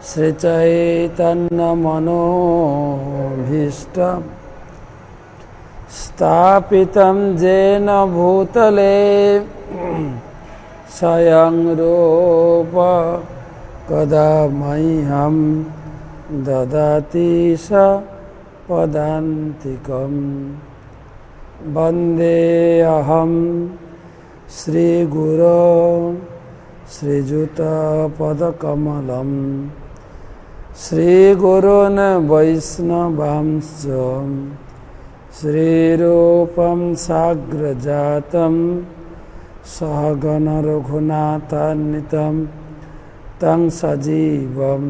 श्रीचैतन्यमनोभीष्टं स्थापितं येन भूतले स्वयं रूप कदा मह्यं ददाति स पदान्तिकं। वन्देऽहं श्रीगुरो श्रीयुतपदकमलं श्रीगुरून् वैष्णवांश्च श्रीरूपं साग्रजातं सहगण रघुनाथान्वितं तं सजीवं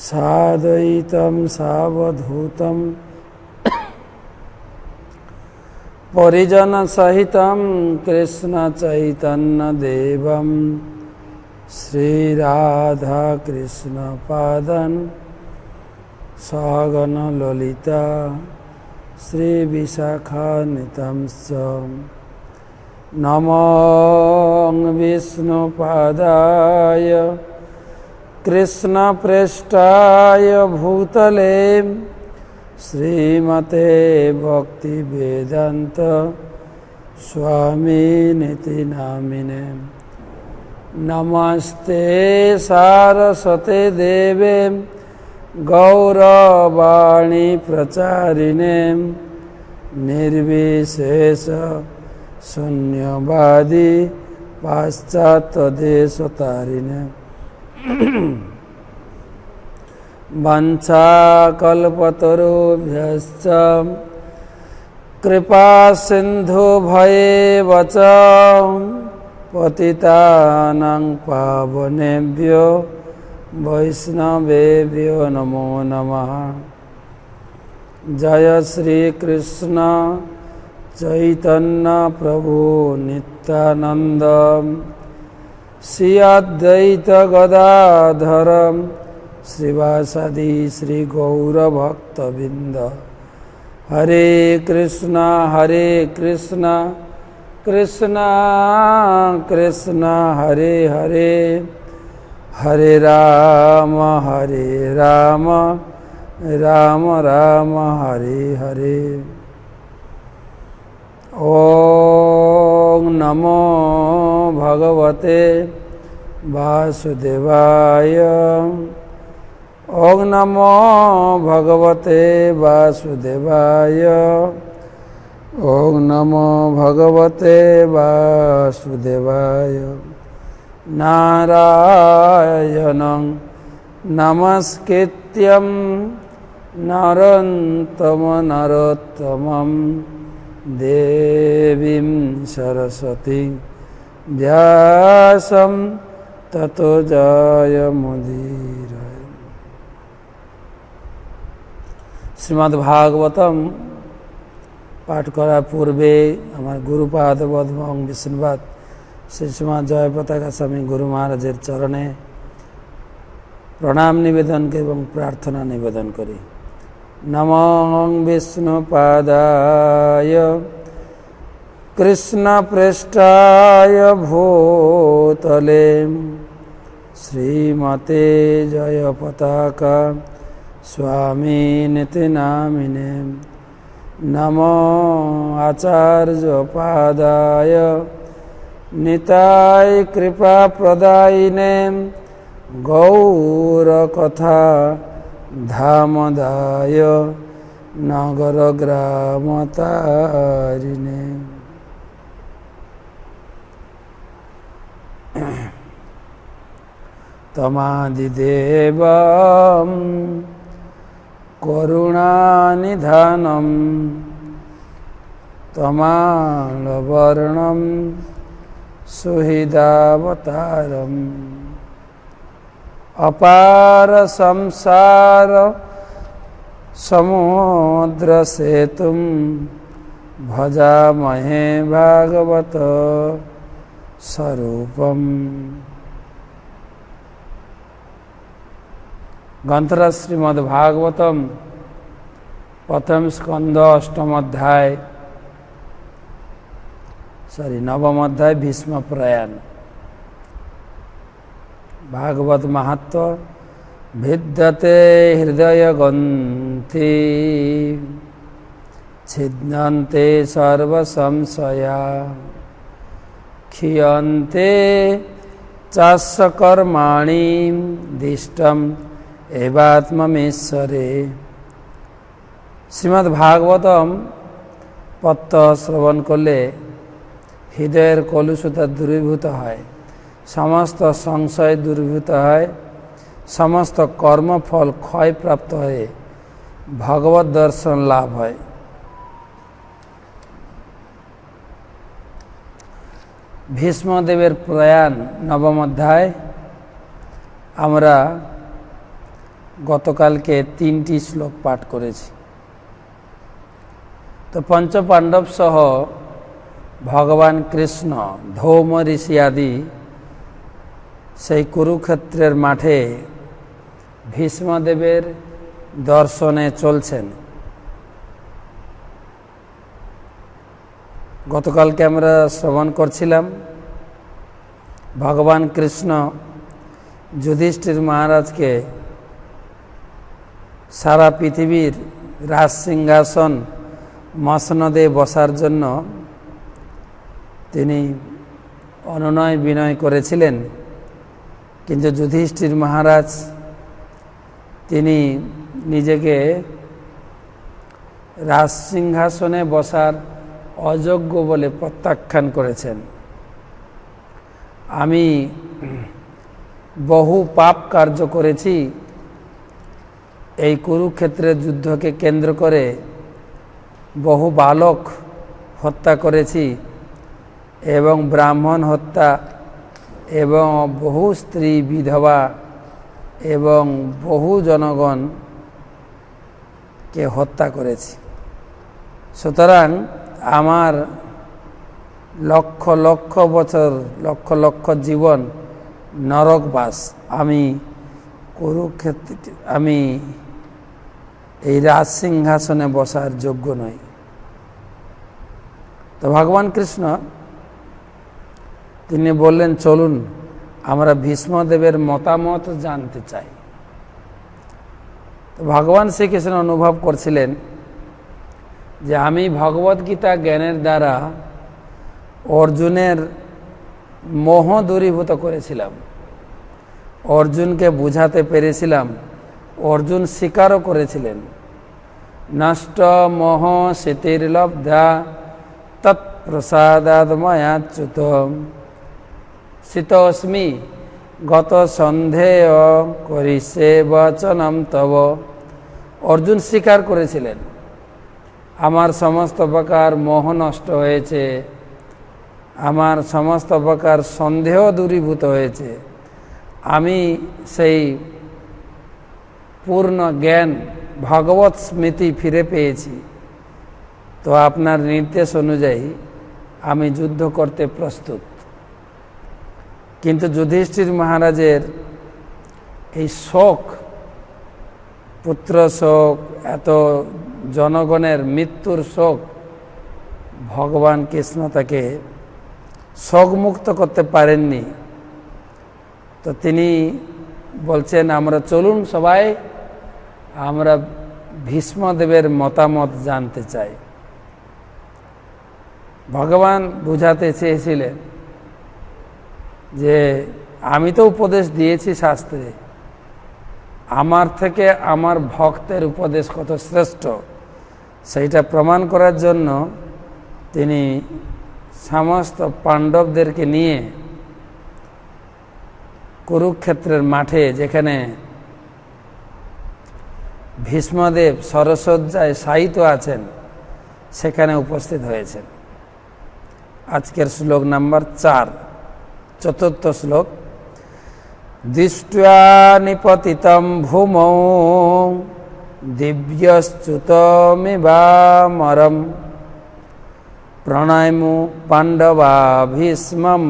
साद्वैतं सावधूतं परिजन सहितं कृष्ण चैतन्य देवं श्रीराधा कृष्ण पादं सहगण ललिता श्री विशाखान्वितंश्च। नमो विष्णुपादाय कृष्ण पृष्ठाय भूतले श्रीमते भक्ति वेदांत स्वामिनिति नामिने। नमस्ते सारस्वते देवे गौरवाणी प्रचारिणे निर्विशेष शून्यवादी पाश्चात्य देशतारिणे। वंशाकल्पतरुभ्यश्च कृपा सिन्धुभैव च पतितानां पावनेभ्यो वैष्णवेभ्यो नमो नमः। जय श्री कृष्ण चैतन्य प्रभु नित्यानंद श्री अद्वैत गदाधर श्रीवासादि श्री गौरभक्तबिंद। हरे कृष्णा कृष्णा हरे हरे हरे राम राम राम हरे हरे। ओम नमो भगवते वासुदेवाय। ओम नमो भगवते वासुदेवाय। ओम नमो भगवते वासुदेवाय। नारायणं नमस्कृत्यं नरं नरोत्तमं देवीं सरस्वतीं व्यासं ततो जयमुदीरये। श्रीमद्भागवतम पाठ करा पूर्वे हमारे गुरुपाद बद्म विष्णुपाद श्री श्रीमद जय पताका स्वामी गुरु महाराजेर चरणे प्रणाम निवेदन एवं प्रार्थना निवेदन करी। नमो विष्णुपादाय कृष्ण पृष्ठाय भूतले श्रीमते जय पताका स्वामिनिति नामिने। नमो आचार्य पादाय निताय कृपा प्रदायिने गौर कथा धामदाय नगर ग्राम तारिणे। तमादिदेवं करुणानिधानं तमालवर्णं सुहृदावतारम् अपार संसार समुद्र सेतुं भजामहे भागवत स्वरूपम्। ग्रंथराज श्रीमद्भागवतम प्रथम स्कंद अष्टम अध्याय नवम अध्याय भीष्म प्रयाण। भागवत महत्व भिद्यते हृदयग्रन्थि छिद्यन्ते सर्वसंशया क्षीयन्ते चास्य कर्माणि दिष्टम् एवात्ममीश्वरे। শ্রীমদ্ ভাগবতম পত্র শ্রবণ করলে হৃদয়ের কলুষতা দূরীভূত হয়, সমস্ত সংশয় দূরীভূত হয়, সমস্ত কর্মফল ক্ষয়প্রাপ্ত হয়ে ভগবত দর্শন লাভ হয়। ভীষ্মদেবের প্রয়াণ নবম অধ্যায় আমরা গতকালকে 3টি শ্লোক পাঠ করেছি। তো পঞ্চপাণ্ডব সহ ভগবান কৃষ্ণ, ধৌম ঋষি আদি সেই কুরুক্ষেত্রের মাঠে ভীষ্মদেবের দর্শনে চলছেন। গতকালকে আমরা শ্রবণ করছিলাম ভগবান কৃষ্ণ যুধিষ্ঠির মহারাজকে সারা পৃথিবীর রাজ সিংহাসন মসনদে বসার জন্য তিনি অনুনয় বিনয় করেছিলেন, কিন্তু যুধিষ্ঠির মহারাজ তিনি নিজেকে রাজ সিংহাসনে বসার অযোগ্য বলে প্রত্যাখ্যান করেছেন। আমি বহু পাপ কার্য করেছি, এই কুরুক্ষেত্রের যুদ্ধকে কেন্দ্র করে বহু বালক হত্যা করেছি এবং ব্রাহ্মণ হত্যা এবং বহু স্ত্রী বিধবা এবং বহু জনগণকে হত্যা করেছি। সুতরাং আমার লক্ষ লক্ষ বছর, লক্ষ লক্ষ জীবন নরকবাস, আমি আমি এই রাজ সিংহাসনে বসার যোগ্য নই। তো ভগবান কৃষ্ণ তিনি বললেন, চলুন আমরা ভীষ্মদেবের মতামত জানতে চাই। তো ভগবান শ্রীকৃষ্ণ অনুভব করছিলেন যে আমি ভগবদ্গীতা জ্ঞানের দ্বারা অর্জুনের মোহ দূরীভূত করেছিলাম, অর্জুনকে বুঝাতে পেরেছিলাম, অর্জুন স্বীকারও করেছিলেন। নষ্ট মোহ স্মৃতির্লব্ধা তৎপ্রসাদাৎ ময়াচ্যুত শীতস্মি গত সন্ধেয় করিষ্যে বচনম তব। অর্জুন স্বীকার করেছিলেন আমার সমস্ত প্রকার মোহ নষ্ট হয়েছে, আমার সমস্ত প্রকার সন্দেহ দূরীভূত হয়েছে, আমি সেই পূর্ণ জ্ঞান ভগবত স্মৃতি ফিরে পেয়েছি। তো আপনার নির্দেশ অনুযায়ী আমি যুদ্ধ করতে প্রস্তুত। কিন্তু যুধিষ্ঠির মহারাজের এই শোক, পুত্র শোক, এত জনগণের মৃত্যুর শোক, ভগবান কৃষ্ণ তাকে শোকমুক্ত করতে পারেননি। তো তিনি বলছেন, আমরা চলুন সবাই আমরা ভীষ্মদেবের মতামত জানতে চাই। ভগবান বুঝাতে চেয়েছিলেন যে আমি তো উপদেশ দিয়েছি শাস্ত্রে, আমার থেকে আমার ভক্তের উপদেশ কত শ্রেষ্ঠ সেইটা প্রমাণ করার জন্য তিনি সমস্ত পাণ্ডবদেরকে নিয়ে কুরুক্ষেত্রের মাঠে, যেখানে ভীষ্মদেব সরসজ্জায় শায়িত আছেন, সেখানে উপস্থিত হয়েছেন। আজকের শ্লোক নাম্বার 4, চতুর্থ শ্লোক। দৃष्ट्वा निपतितं भूमौ दिव्यश्च्युतमिवामरं प्रणयमु पाण्डवा भीष्मं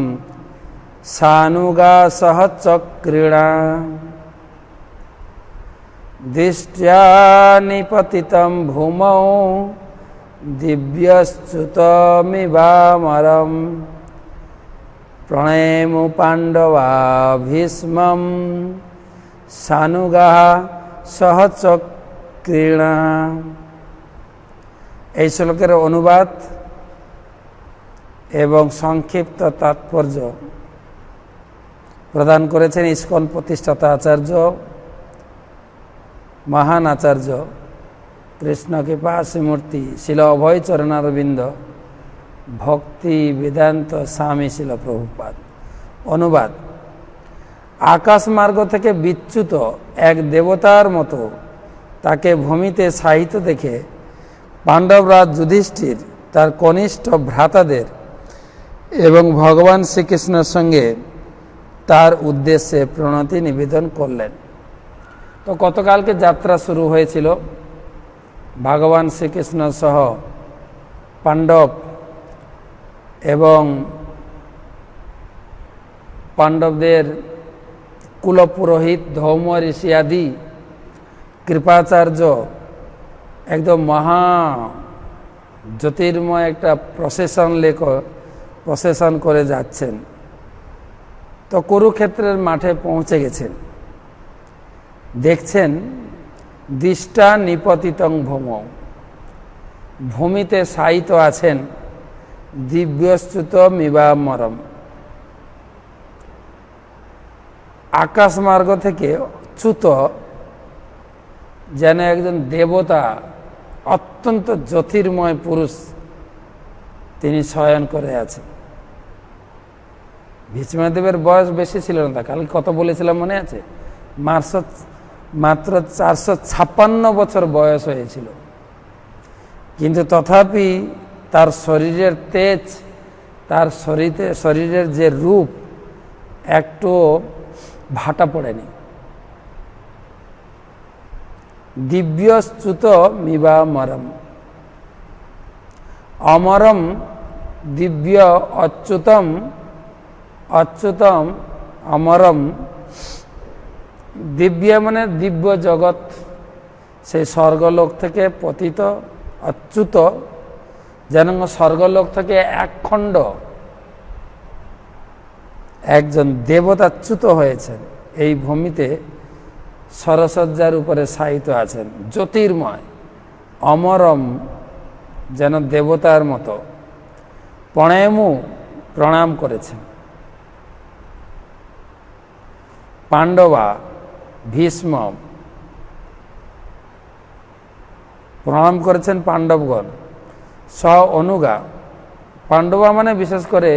सानुगासह चक्रीणा। दृष्ट्या निपतितं भूमौ दिव्यश्च्युतमिवामरं प्रणयमु पाण्डवा भीष्मं সানুগাহা সহচক্রীণা। এই শ্লোকের অনুবাদ এবং সংক্ষিপ্ত তাৎপর্য প্রদান করেছেন ইস্কন প্রতিষ্ঠাতা আচার্য, মহান আচার্য কৃষ্ণ কৃপা শ্রীমূর্তি শিল অভয় চরণারবিন্দ ভক্তি বেদান্ত স্বামী শিল প্রভুপাদ। অনুবাদ: আকাশ মার্গ থেকে বিচ্যুত এক দেবতার মতো তাকে ভূমিতে শায়িত দেখে পাণ্ডবরাজ যুধিষ্ঠির তার কনিষ্ঠ ভ্রাতাদের এবং ভগবান শ্রীকৃষ্ণের সঙ্গে তার উদ্দেশ্যে প্রণতি নিবেদন করলেন। তো গতকালকে যাত্রা শুরু হয়েছিল ভগবান শ্রীকৃষ্ণ সহ পাণ্ডব এবং পাণ্ডবদের কুলপুরোহিত ধৌম ঋষি আদি কৃপাচার্য একদম মহা জ্যোতির্ময় একটা প্রসেশন করে যাচ্ছেন। তো কুরুক্ষেত্রের মাঠে পৌঁছে গেছেন। দেখছেন দৃষ্টা নিপতিতং ভৌম, ভূমিতে শায়িত আছেন দিব্যচ্যুত মিবামরম। আকাশ মার্গ থেকে চ্যুত যেন একজন দেবতা, অত্যন্ত জ্যোতির্ময় পুরুষ, তিনি শয়ন করে আছেন। ভীষ্মদেবের বয়স বেশি ছিল না, কালকে কত বলেছিলাম মনে আছে? মাত্র 456 বছর বয়স হয়েছিল, কিন্তু তথাপি তার শরীরের তেজ, তার শরীরের যে রূপ একটু ভাটা পড়েনি। দিব্যচ্যুত মিবামরম, অমরম দিব্য অচ্যুতম, অচ্যুতম অমরম। দিব্য মানে দিব্য জগৎ, সেই স্বর্গলোক থেকে পতিত, অচ্যুত যেন স্বর্গলোক থেকে এক খণ্ড একজন দেবতাচ্যুত হয়েছেন, এই ভূমিতে সরসজ্জার উপরে শায়িত আছেন, জ্যোতির্ময় অমরম যেন দেবতার মতো। প্রণয়মু প্রণাম করেছেন। পাণ্ডবা ভীষ্ম প্রণাম করেছেন পাণ্ডবগণ। স অনুগা, পাণ্ডবা মানে বিশেষ করে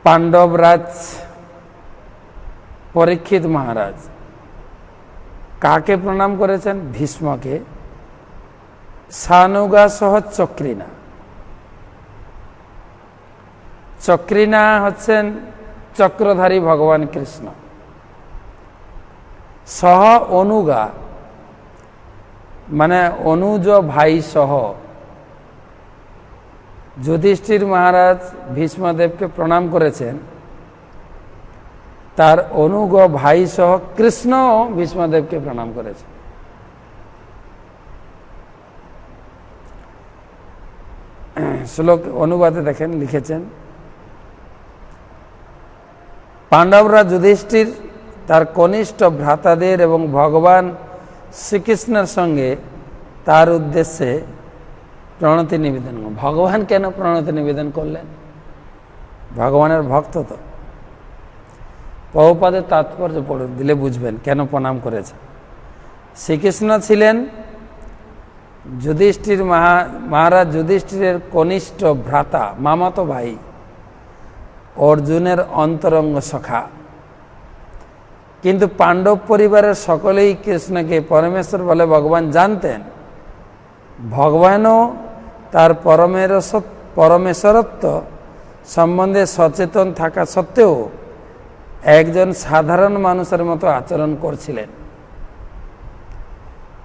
পাণ্ডবরাজ পরীক্ষিত মহারাজ কাকে প্রণাম করেছেন? ভীষ্মকে। সানুগা সহ চক্রিনা, চক্রিনা হচ্ছেন চক্রধারী ভগবান কৃষ্ণ। সহ অনুগা মানে অনুজ ভাই সহ যুধিষ্ঠির মহারাজ ভীষ্মদেবকে প্রণাম করেছেন, তার অনুগ ভাই সহ কৃষ্ণ ভীষ্মদেবকে প্রণাম করেছেন। শ্লোক অনুবাদে দেখেন, লিখেছেন পাণ্ডবরা যুধিষ্ঠির তার কনিষ্ঠ ভ্রাতাদের এবং ভগবান শ্রীকৃষ্ণের সঙ্গে তার উদ্দেশ্যে প্রণতি নিবেদন। ভগবান কেন প্রণতি নিবেদন করলেন? ভগবানের ভক্ত তো। প্রভুপাদের তাৎপর্য পড়ে দিলে বুঝবেন কেন প্রণাম করেছে। শ্রীকৃষ্ণ ছিলেন যুধিষ্ঠির মহারাজ যুধিষ্ঠিরের কনিষ্ঠ ভ্রাতা, মামাতো ভাই, অর্জুনের অন্তরঙ্গ সখা। কিন্তু পাণ্ডব পরিবারের সকলেই কৃষ্ণকে পরমেশ্বর বলে ভগবান জানতেন। ভগবানও তার পরমেশ্বরত্ব সম্বন্ধে সচেতন থাকা সত্ত্বেও একজন সাধারণ মানুষের মতো আচরণ করছিলেন।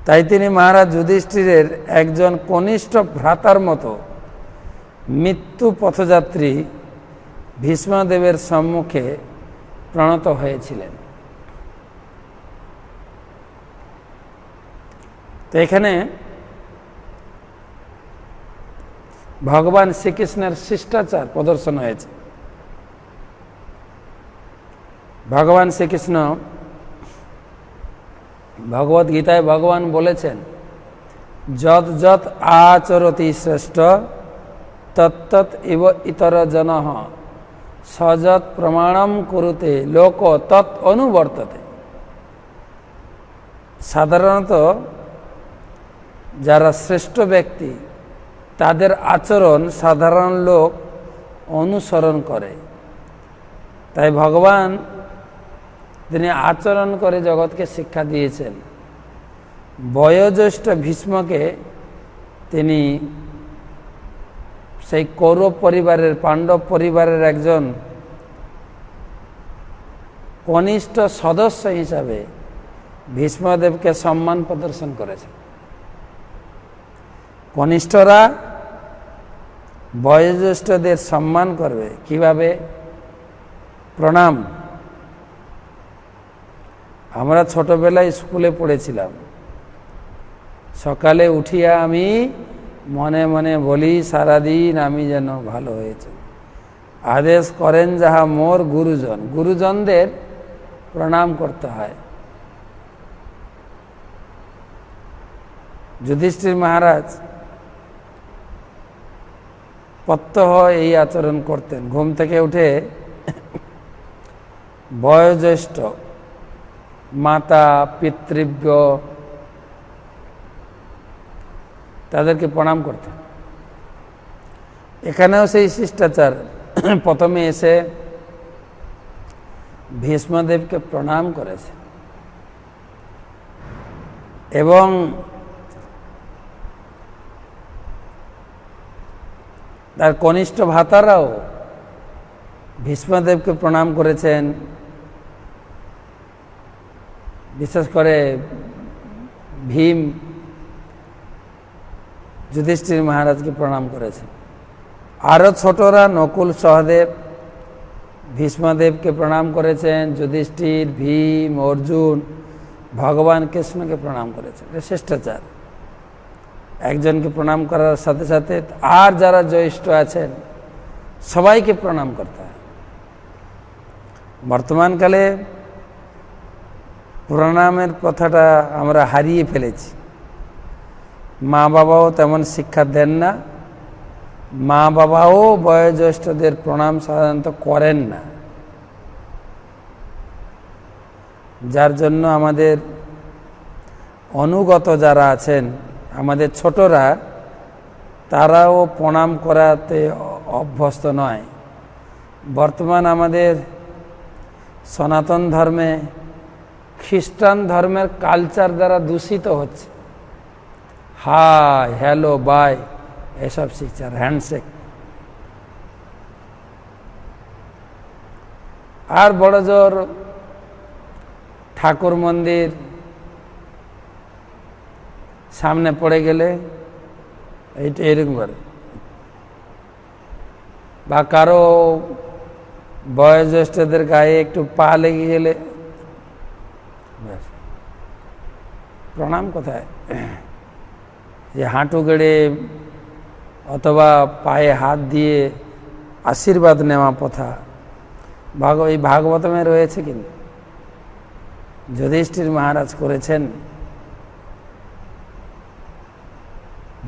তাই তিনি মহারাজ যুধিষ্ঠিরের একজন কনিষ্ঠ ভ্রাতার মতো মৃত্যু পথযাত্রী ভীষ্মদেবের সম্মুখে প্রণত হয়েছিলেন। তো এখানে ভগবান শ্রীকৃষ্ণের শিষ্টাচার প্রদর্শন হয়েছে। ভগবান শ্রীকৃষ্ণ ভগবত গীতায় ভগবান বলেছেন, যৎ যৎ আচরতি শ্রেষ্ঠ তত্তৎ ইব ইতর জনঃ সযৎ প্রমাণম কুরুতে লোক তৎ অনুবর্ততে। সাধারণত যারা শ্রেষ্ঠ ব্যক্তি তাদের আচরণ সাধারণ লোক অনুসরণ করে। তাই ভগবান তিনি আচরণ করে জগৎকে শিক্ষা দিয়েছেন। বয়োজ্যেষ্ঠ ভীষ্মকে তিনি সেই কৌরব পরিবারের, পাণ্ডব পরিবারের একজন কনিষ্ঠ সদস্য হিসাবে ভীষ্মদেবকে সম্মান প্রদর্শন করেছেন। কনিষ্ঠরা বয়োজ্যেষ্ঠদের সম্মান করবে কিভাবে? প্রণাম। আমরা ছোটবেলায় স্কুলে পড়েছিলাম, সকালে উঠিয়া আমি মনে মনে বলি সারাদিন আমি যেন ভালো হয়েছে। আদেশ করেন যাহা মোর গুরুজন, গুরুজনদের প্রণাম করতে হয়। যুধিষ্ঠির মহারাজ প্রত্যহ এই আচরণ করতেন। ঘুম থেকে উঠে বয়োজ্যেষ্ঠ মাতা পিতৃব্য তাদেরকে প্রণাম করতেন। এখানেও সেই শিষ্টাচার। প্রথমে এসে ভীষ্মদেবকে প্রণাম করেছে এবং তার কনিষ্ঠ ভ্রাতারাও ভীষ্মদেবকে প্রণাম করেছেন। বিশেষ করে ভীম যুধিষ্ঠির মহারাজকে প্রণাম করেছেন। আরও ছোটরা নকুল সহদেব ভীষ্মদেবকে প্রণাম করেছেন। যুধিষ্ঠির, ভীম, অর্জুন ভগবান কৃষ্ণকে প্রণাম করেছেন। এটা শিষ্টাচার। একজনকে প্রণাম করার সাথে সাথে আর যারা জ্যেষ্ঠ আছেন সবাইকে প্রণাম করতে হয়। বর্তমানকালে প্রণামের কথাটা আমরা হারিয়ে ফেলেছি। মা বাবাও তেমন শিক্ষা দেন না, মা বাবাও বয়োজ্যেষ্ঠদের প্রণাম সাধারণত করেন না, যার জন্য আমাদের অনুগত যারা আছেন, আমাদের ছোটরা, তারাও প্রণাম করাতে অভ্যস্ত নয়। বর্তমান আমাদের সনাতন ধর্মে খ্রিস্টান ধর্মের কালচার দ্বারা দূষিত হচ্ছে। হাই, হ্যালো, বাই এসব শিখছে, আর হ্যান্ডশেক। আর বড় জোর ঠাকুর মন্দির সামনে পড়ে গেলে এইটা এরকম করে, বা কারো বয়োজ্যেষ্ঠদের গায়ে একটু পা লেগে গেলে প্রণাম কোথায়? যে হাঁটু গেড়ে অথবা পায়ে হাত দিয়ে আশীর্বাদ নেওয়া প্রথা এই ভাগবতমে রয়েছে, কিন্তু যুধিষ্ঠির মহারাজ করেছেন।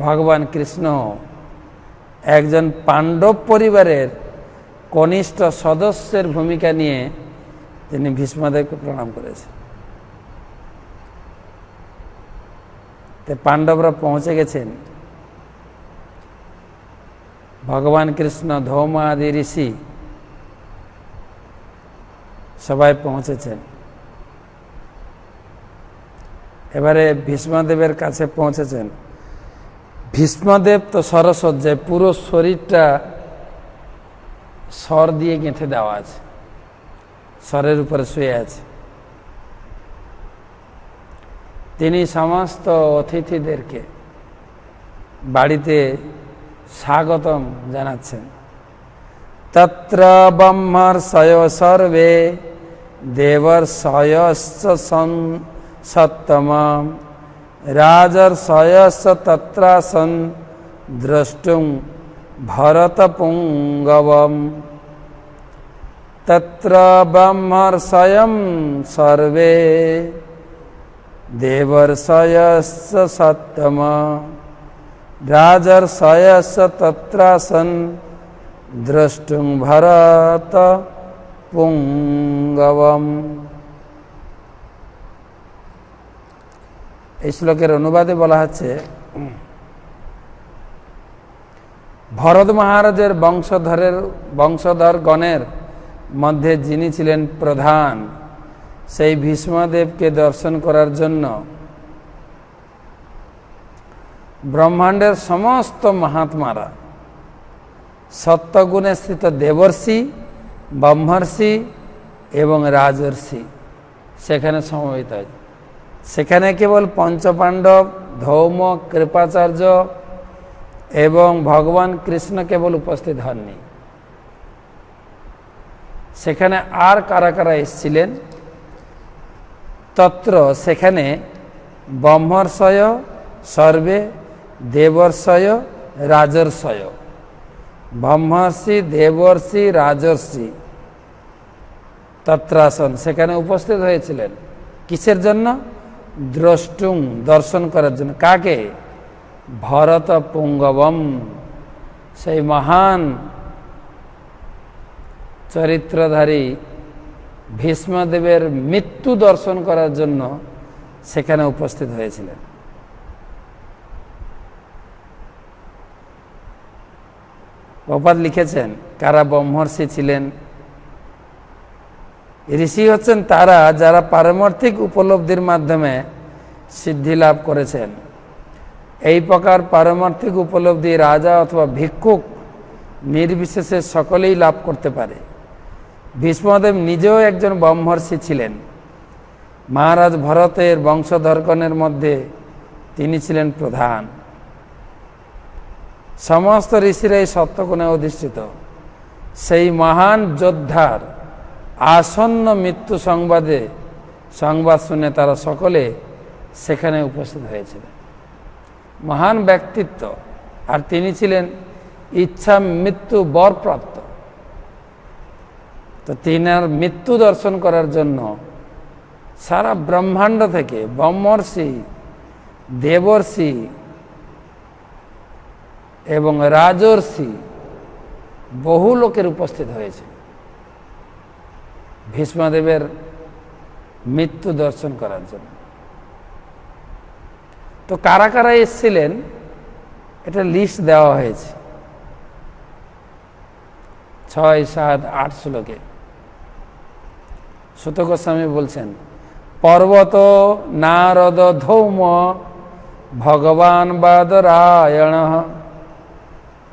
ভগবান কৃষ্ণ একজন পাণ্ডব পরিবারের কনিষ্ঠ সদস্যের ভূমিকা নিয়ে তিনি ভীষ্মদেবকে প্রণাম করেছেন। পাণ্ডবরা পৌঁছে গেছেন। ভগবান কৃষ্ণ, ধৌমা আদি ঋষি সবাই পৌঁছেছেন। এবারে ভীষ্মদেবের কাছে পৌঁছেছেন। ভীষ্মদেব তো সরসজ্জায়, পুরো শরীরটা সর দিয়ে গেঁথে দেওয়া আছে, সরের উপরে শুয়ে আছে। তিনি সমস্ত অতিথিদেরকে বাড়িতে স্বাগতম জানাচ্ছেন। তত্র ব্রহ্মর্ষয় সর্বে দেবর্ষয়শ্চ সত্তম রাজর্ষয়শ্চ তত্রাসন দ্রষ্টুম ভরতপুঙ্গবম। तत्र ब्रह्मर्षयं सर्वे देवर्षयश्च सत्तम राजर्षयश्च तत्रासन् द्रष्टुं भरत पुंगवम। এই শ্লোকের অনুবাদে বলা হচ্ছে, ভরত মহারাজের বংশধরগণের মধ্যে যিনি ছিলেন প্রধান, সেই ভীষ্মদেবকে দর্শন করার জন্য ব্রহ্মাণ্ডের সমস্ত মহাত্মারা, সত্যগুণে স্থিত দেবর্ষি, ব্রহ্মর্ষি এবং রাজর্ষি সেখানে সমবেত হয়। সেখানে কেবল পঞ্চপাণ্ডব, ধৌম, কৃপাচার্য এবং ভগবান কৃষ্ণ কেবল উপস্থিত হননি। সেখানে আর কারা কারা এসেছিলেন? তত্র সেখানে ব্রহ্মর্ষয় সর্বে দেবর্ষয় রাজর্ষয়, ব্রহ্মর্ষি, দেবর্ষি, রাজর্ষি তত্রাসন সেখানে উপস্থিত হয়েছিলেন। কিসের জন্য? দ্রষ্টুং দর্শন করার জন্য। কাকে? ভরত পুঙ্গবম, সেই মহান চরিত্রধারী ভীষ্মদেবের মৃত্যু দর্শন করার জন্য সেখানে উপস্থিত হয়েছিলেন। প্রপাত লিখেছেন কারা ব্রহ্মর্ষি ছিলেন। ঋষি হচ্ছেন তারা যারা পারমার্থিক উপলব্ধির মাধ্যমে সিদ্ধি লাভ করেছেন। এই প্রকার পারমার্থিক উপলব্ধি রাজা অথবা ভিক্ষুক নির্বিশেষে সকলেই লাভ করতে পারে। ভীষ্মদেব নিজেও একজন ব্রহ্মর্ষি ছিলেন। মহারাজ ভরতের বংশধরগণের মধ্যে তিনি ছিলেন প্রধান। সমস্ত ঋষিরাই সত্যগুণে অধিষ্ঠিত। সেই মহান যোদ্ধার আসন্ন মৃত্যু সংবাদ শুনে তারা সকলে সেখানে উপস্থিত হয়েছিলেন। মহান ব্যক্তিত্ব, আর তিনি ছিলেন ইচ্ছা মৃত্যু বরপ্রাপ্ত। তো তিনার মৃত্যু দর্শন করার জন্য সারা ব্রহ্মাণ্ড থেকে ব্রহ্মর্ষি, দেবর্ষি এবং রাজর্ষি বহু লোকের উপস্থিত হয়েছে ভীষ্মদেবের মৃত্যু দর্শন করার জন্য। তো কারা কারা এসেছিলেন এটা লিস্ট দেওয়া হয়েছে 6, 7, 8 শ্লোকে। সুত গোস্বামী বলছেন, পর্বত নারদ ধৌম ভগবান বাদরায়ণ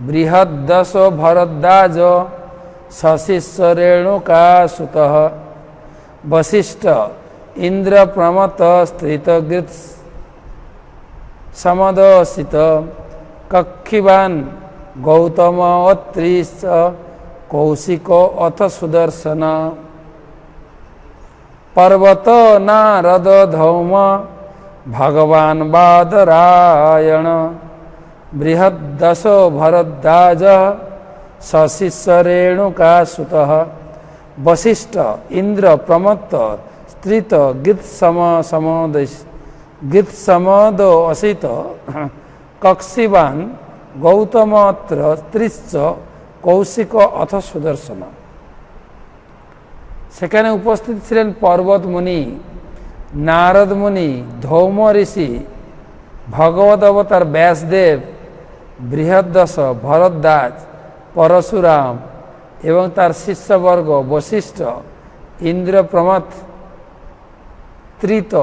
বৃহদ্দশ ভরদ্বাজ সশিষ্য রেণুকাসুত বশিষ্ঠ ইন্দ্র প্রমত স্থিতগৃৎ সমদোষিত কক্ষিবান গৌতম অত্রিশ কৌশিক অথ সুদর্শন। পর্বত নারদ ধৌম ভগবান বাদরায়ণ বৃহদ্দশ ভরদ্বাজ সশিষ্য রেণুকাসুত বশিষ্ঠ ইন্দ্র প্রমত্ত স্থিত গীতসমদ অসিত কক্ষিবান গৌতম অত্র ত্রিশ্চ কৌশিক অথ সুদর্শন। সেখানে উপস্থিত ছিলেন পর্বত মুনি, নারদ মুনি, ধৌম ঋষি, ভগবত অবতার ব্যাসদেব, বৃহদ্দশ ভরদ্বাজ, পরশুরাম এবং তার শিষ্যবর্গ বশিষ্ঠ, ইন্দ্র প্রমথ, ত্রিত,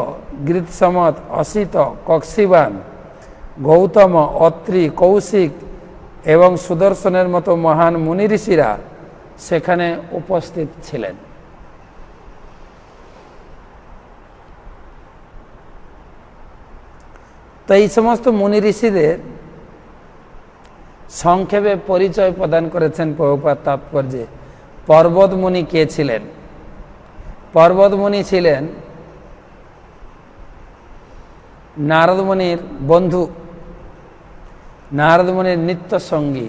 গৃৎসমত, অসিত, কক্ষিবান, গৌতম, অত্রি, কৌশিক এবং সুদর্শনের মতো মহান মুনি ঋষিরা সেখানে উপস্থিত ছিলেন। তো এই সমস্ত মুনি ঋষিদের সংক্ষেপে পরিচয় প্রদান করেছেন প্রভুপাদ তাৎপর্যে। পর্বত মুনি কে ছিলেন? পর্বত মুনি ছিলেন নারদ মুনির বন্ধু, নারদ মুনির নিত্য সঙ্গী।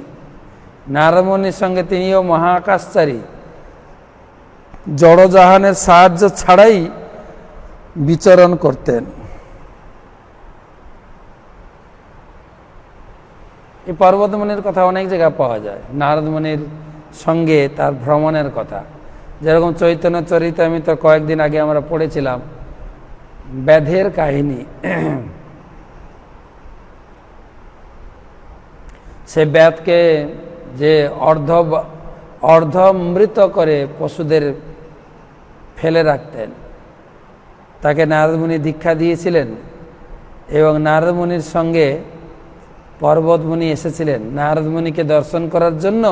নারদ মুনির সঙ্গে তিনিও মহাকাশচারী জড়জাহানের সাহায্য ছাড়াই বিচরণ করতেন। এই পর্বতমুনির কথা অনেক জায়গায় পাওয়া যায়। নারদমুনির সঙ্গে তার ভ্রমণের কথা, যেরকম চৈতন্য চরিতামৃত কয়েকদিন আগে আমরা পড়েছিলাম ব্যাধের কাহিনী। সে ব্যাধকে যে অর্ধমৃত করে পশুদের ফেলে রাখতেন, তাকে নারদমুনি দীক্ষা দিয়েছিলেন এবং নারদমুনির সঙ্গে পর্বতমুনি এসেছিলেন নারদমুনিকে দর্শন করার জন্য।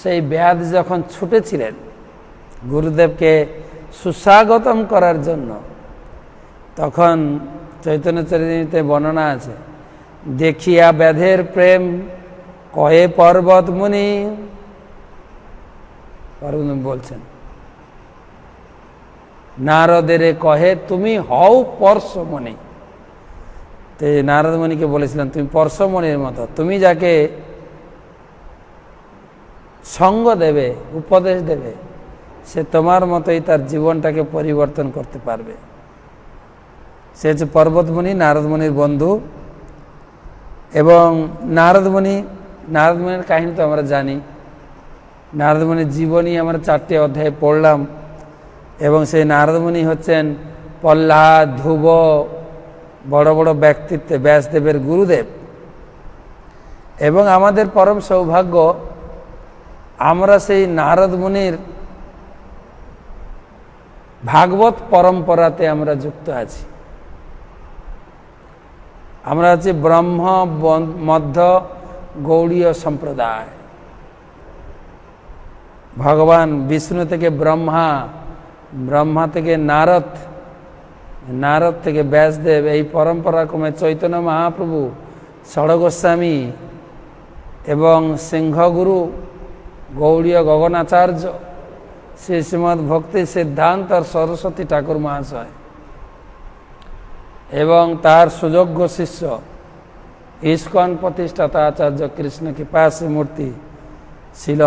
সেই ব্যাধ যখন ছুটেছিলেন গুরুদেবকে সুস্বাগতম করার জন্য, তখন চৈতন্য চরিতামৃতে বর্ণনা আছে, দেখিয়া ব্যাধের প্রেম কয়ে পর্বতমুনি, পর্বতমুনি বলছেন নারদের কহে তুমি হও পরশমণি। তো নারদমুনিকে বলেছিলেন তুমি পরশমণির মতো, তুমি যাকে সঙ্গ দেবে, উপদেশ দেবে, সে তোমার মতোই তার জীবনটাকে পরিবর্তন করতে পারবে। সে হচ্ছে পর্বতমুনি, নারদমুনির বন্ধু। এবং নারদমুনির কাহিনী তো আমরা জানি। নারদমুনির জীবনী আমরা 4টে অধ্যায়ে পড়লাম এবং সেই নারদমুনি হচ্ছেন প্রহ্লাদ, ধ্রুব, বড় বড় ব্যক্তিত্বে ব্যাসদেবের গুরুদেব। এবং আমাদের পরম সৌভাগ্য, আমরা সেই নারদমুনির ভাগবত পরম্পরাতে আমরা যুক্ত আছি। আমরা হচ্ছে ব্রহ্ম মধ্য গৌড়ীয় সম্প্রদায়। ভগবান বিষ্ণু থেকে ব্রহ্মা, ব্রহ্মা থেকে নারদ, নারদ থেকে ব্যাসদেব, এই পরম্পরা ক্রমে চৈতন্য মহাপ্রভু, ষড় গোস্বামী এবং সিংহগুরু গৌড়ীয় গগনাচার্য শ্রী শ্রীমদ ভক্তি সিদ্ধান্ত সরস্বতী ঠাকুর মহাশয় এবং তার সুযোগ্য শিষ্য ইস্কন প্রতিষ্ঠাতা আচার্য কৃষ্ণ কৃপাশ্রী মূর্তি ছিল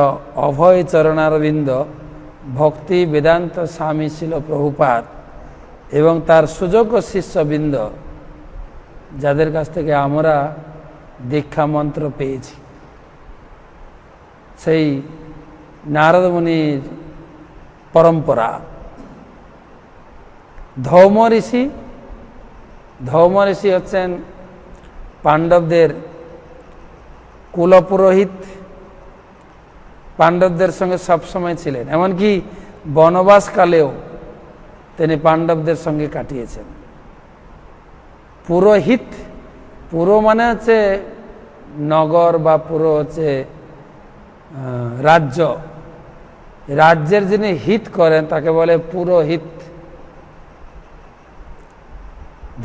অভয় চরণারবিন্দ ভক্তি বেদান্ত স্বামী ছিল প্রভুপাদ এবং তার সুযোগ্য শিষ্যবৃন্দ, যাদের কাছ থেকে আমরা দীক্ষা মন্ত্র পেয়েছি। সেই নারদমুনির পরম্পরা। ধৌম ঋষি হচ্ছেন পাণ্ডবদের কুলপুরোহিত। পাণ্ডবদের সঙ্গে সবসময় ছিলেন, এমনকি বনবাসকালেও তিনি পাণ্ডবদের সঙ্গে কাটিয়েছেন। পুরোহিত, পুরো মানে হচ্ছে নগর বা পুরো হচ্ছে রাজ্য, রাজ্যের যিনি হিত করেন তাকে বলে পুরোহিত।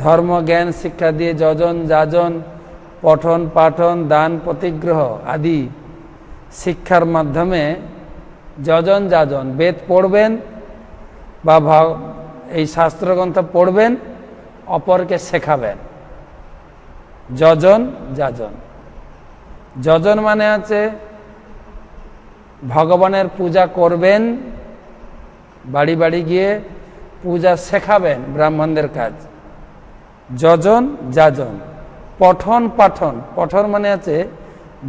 ধর্ম জ্ঞান শিক্ষা দিয়ে যজন যাজন, পঠন পাঠন, দান প্রতিগ্রহ আদি শিক্ষার মাধ্যমে যজন যাজন বেদ পড়বেন বা এই শাস্ত্রগ্রন্থ পড়বেন, অপরকে শেখাবেন। যজন যাজন, যজন মানে আছে ভগবানের পূজা করবেন, বাড়ি বাড়ি গিয়ে পূজা শেখাবেন, ব্রাহ্মণদের কাজ। যজন যাজন। পঠন পাঠন, পঠন মানে আছে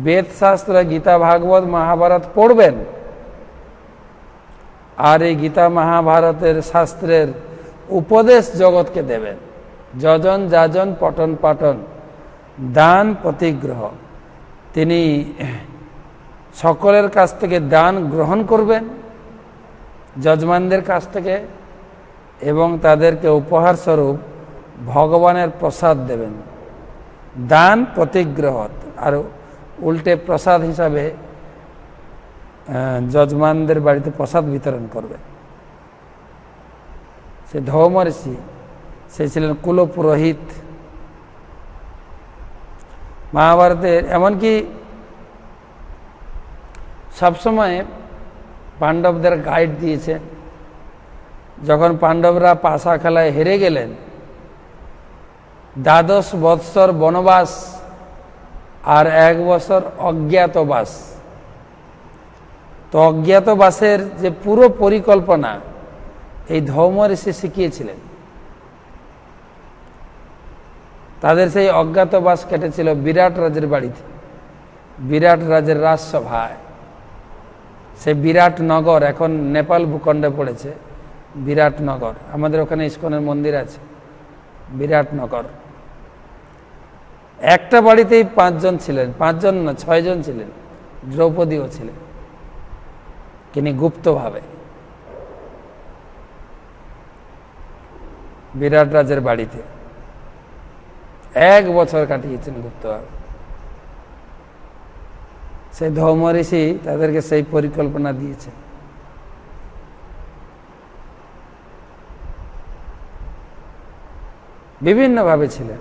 বেদ শাস্ত্র, গীতা ভাগবত মহাভারত পড়বেন আর এই গীতা মহাভারতের শাস্ত্রের উপদেশ জগৎকে দেবেন। যজন যাজন পঠন পাঠন। দান প্রতিগ্রহ, তিনি সকলের কাছ থেকে দান গ্রহণ করবেন, যজমানদের কাছ থেকে, এবং তাদেরকে উপহার স্বরূপ ভগবানের প্রসাদ দেবেন। দান প্রতিগ্রহ, আর উল্টে প্রসাদ হিসাবে যজমানদের বাড়িতে প্রসাদ বিতরণ করবেন। সে ধৌম ঋষি, সে ছিলেন কুলপুরোহিত। মহাভারতের এমনকি সবসময় পাণ্ডবদের গাইড দিয়েছে। যখন পাণ্ডবরা পাশা খেলায় হেরে গেলেন, 12 বৎসর বনবাস আর 1 বছর অজ্ঞাতবাস, তো অজ্ঞাতবাসের যে পুরো পরিকল্পনা এই ধৌম ঋষি শিখিয়েছিলেন। তাদের সেই অজ্ঞাতবাস কেটেছিল বিরাট রাজের বাড়িতে, বিরাট রাজের রাজসভায়। সে বিরাট নগর এখন নেপাল ভূখণ্ডে পড়েছে। বিরাট নগর, আমাদের ওখানে ইস্কনের মন্দির আছে। বিরাট নগর, একটা বাড়িতেই 5 জন ছিলেন, 5 জন না 6 জন ছিলেন, দ্রৌপদীও ছিলেন, তিনি গুপ্তভাবে বিরাট রাজের বাড়িতে 1 বছর কাটিয়েছেন গুপ্তভাবে। সেই ধৌম ঋষি তাদেরকে সেই পরিকল্পনা দিয়েছে। বিভিন্নভাবে ছিলেন।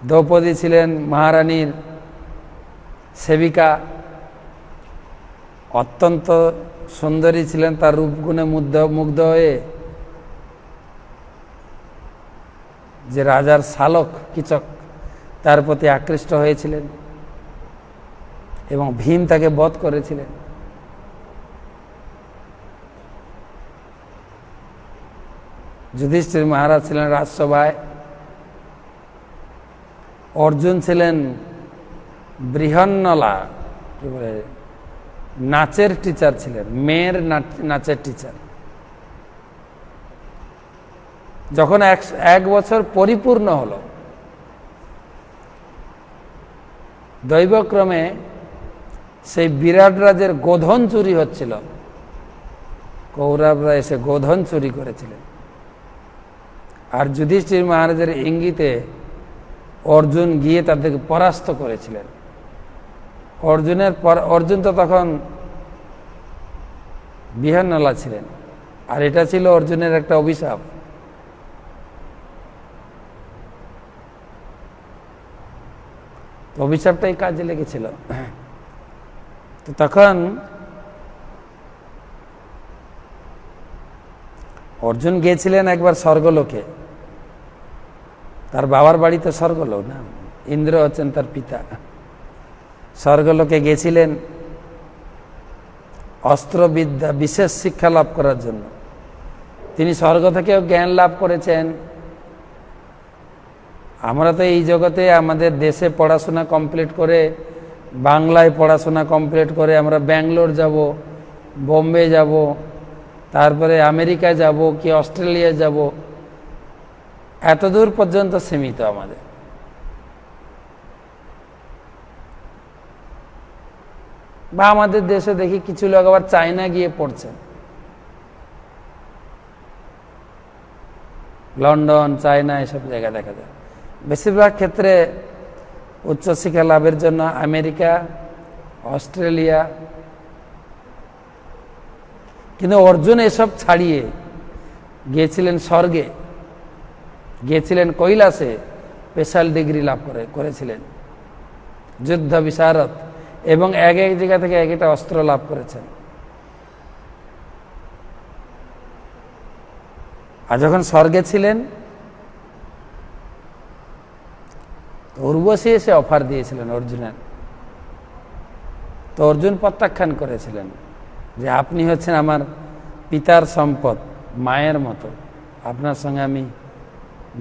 দ্রৌপদী ছিলেন মহারানীর সেবিকা, অত্যন্ত সুন্দরী ছিলেন, তার রূপগুণে মুগ্ধ হয়ে যে রাজার শালক কিচক তার প্রতি আকৃষ্ট হয়েছিলেন এবং ভীম তাকে বধ করেছিলেন। যুধিষ্ঠির মহারাজ ছিলেন রাজসভায়, অর্জুন ছিলেন বৃহন্নলা, কি বলে, নাচের টিচার ছিলেন, মেয়ের নাচের টিচার। যখন 1 বছর পরিপূর্ণ হলো, দৈবক্রমে সেই বিরাট রাজের গোধন চুরি হচ্ছিল, কৌরবরা এসে গোধন চুরি করেছিলেন। আর যুধিষ্ঠির মহারাজের ইঙ্গিতে অর্জুন গিয়ে তাদেরকে পরাস্ত করেছিলেন। অর্জুন তো তখন বিহান্নলা ছিলেন, আর এটা ছিল অর্জুনের একটা অভিশাপ। অভিশাপটাই কাজে লেগেছিল। তো তখন অর্জুন গিয়েছিলেন একবার স্বর্গলোকে, তার বাবার বাড়ি তো স্বর্গলোক না, ইন্দ্র হচ্ছেন তার পিতা। স্বর্গলোকে গেছিলেন অস্ত্রবিদ্যা বিশেষ শিক্ষা লাভ করার জন্য। তিনি স্বর্গ থেকেও জ্ঞান লাভ করেছেন। আমরা তো এই জগতে আমাদের দেশে পড়াশোনা কমপ্লিট করে, বাংলায় পড়াশোনা কমপ্লিট করে আমরা ব্যাঙ্গালোর যাব, বোম্বে যাব, তারপরে আমেরিকা যাব কি অস্ট্রেলিয়া যাব, এতদূর পর্যন্ত সীমিত আমাদের। বা আমাদের দেশে দেখি কিছু লোক আবার চায়না গিয়ে পড়ছেন, লন্ডন, চায়না এসব জায়গা দেখা যায়। বেশিরভাগ ক্ষেত্রে উচ্চশিক্ষা লাভের জন্য আমেরিকা, অস্ট্রেলিয়া। কিন্তু অর্জুন এসব ছাড়িয়ে গিয়েছিলেন স্বর্গে, গিয়েছিলেন কৈলাসে, স্পেশাল ডিগ্রি লাভ করেছিলেন, যুদ্ধ বিশারদ, এবং এক জায়গা থেকে এক একটা অস্ত্র লাভ করেছেন। আর যখন স্বর্গে ছিলেন, উর্বশী এসে অফার দিয়েছিলেন অর্জুনের। তো অর্জুন প্রত্যাখ্যান করেছিলেন যে আপনি হচ্ছেন আমার পিতার সম্পদ, মায়ের মতো, আপনার সঙ্গে আমি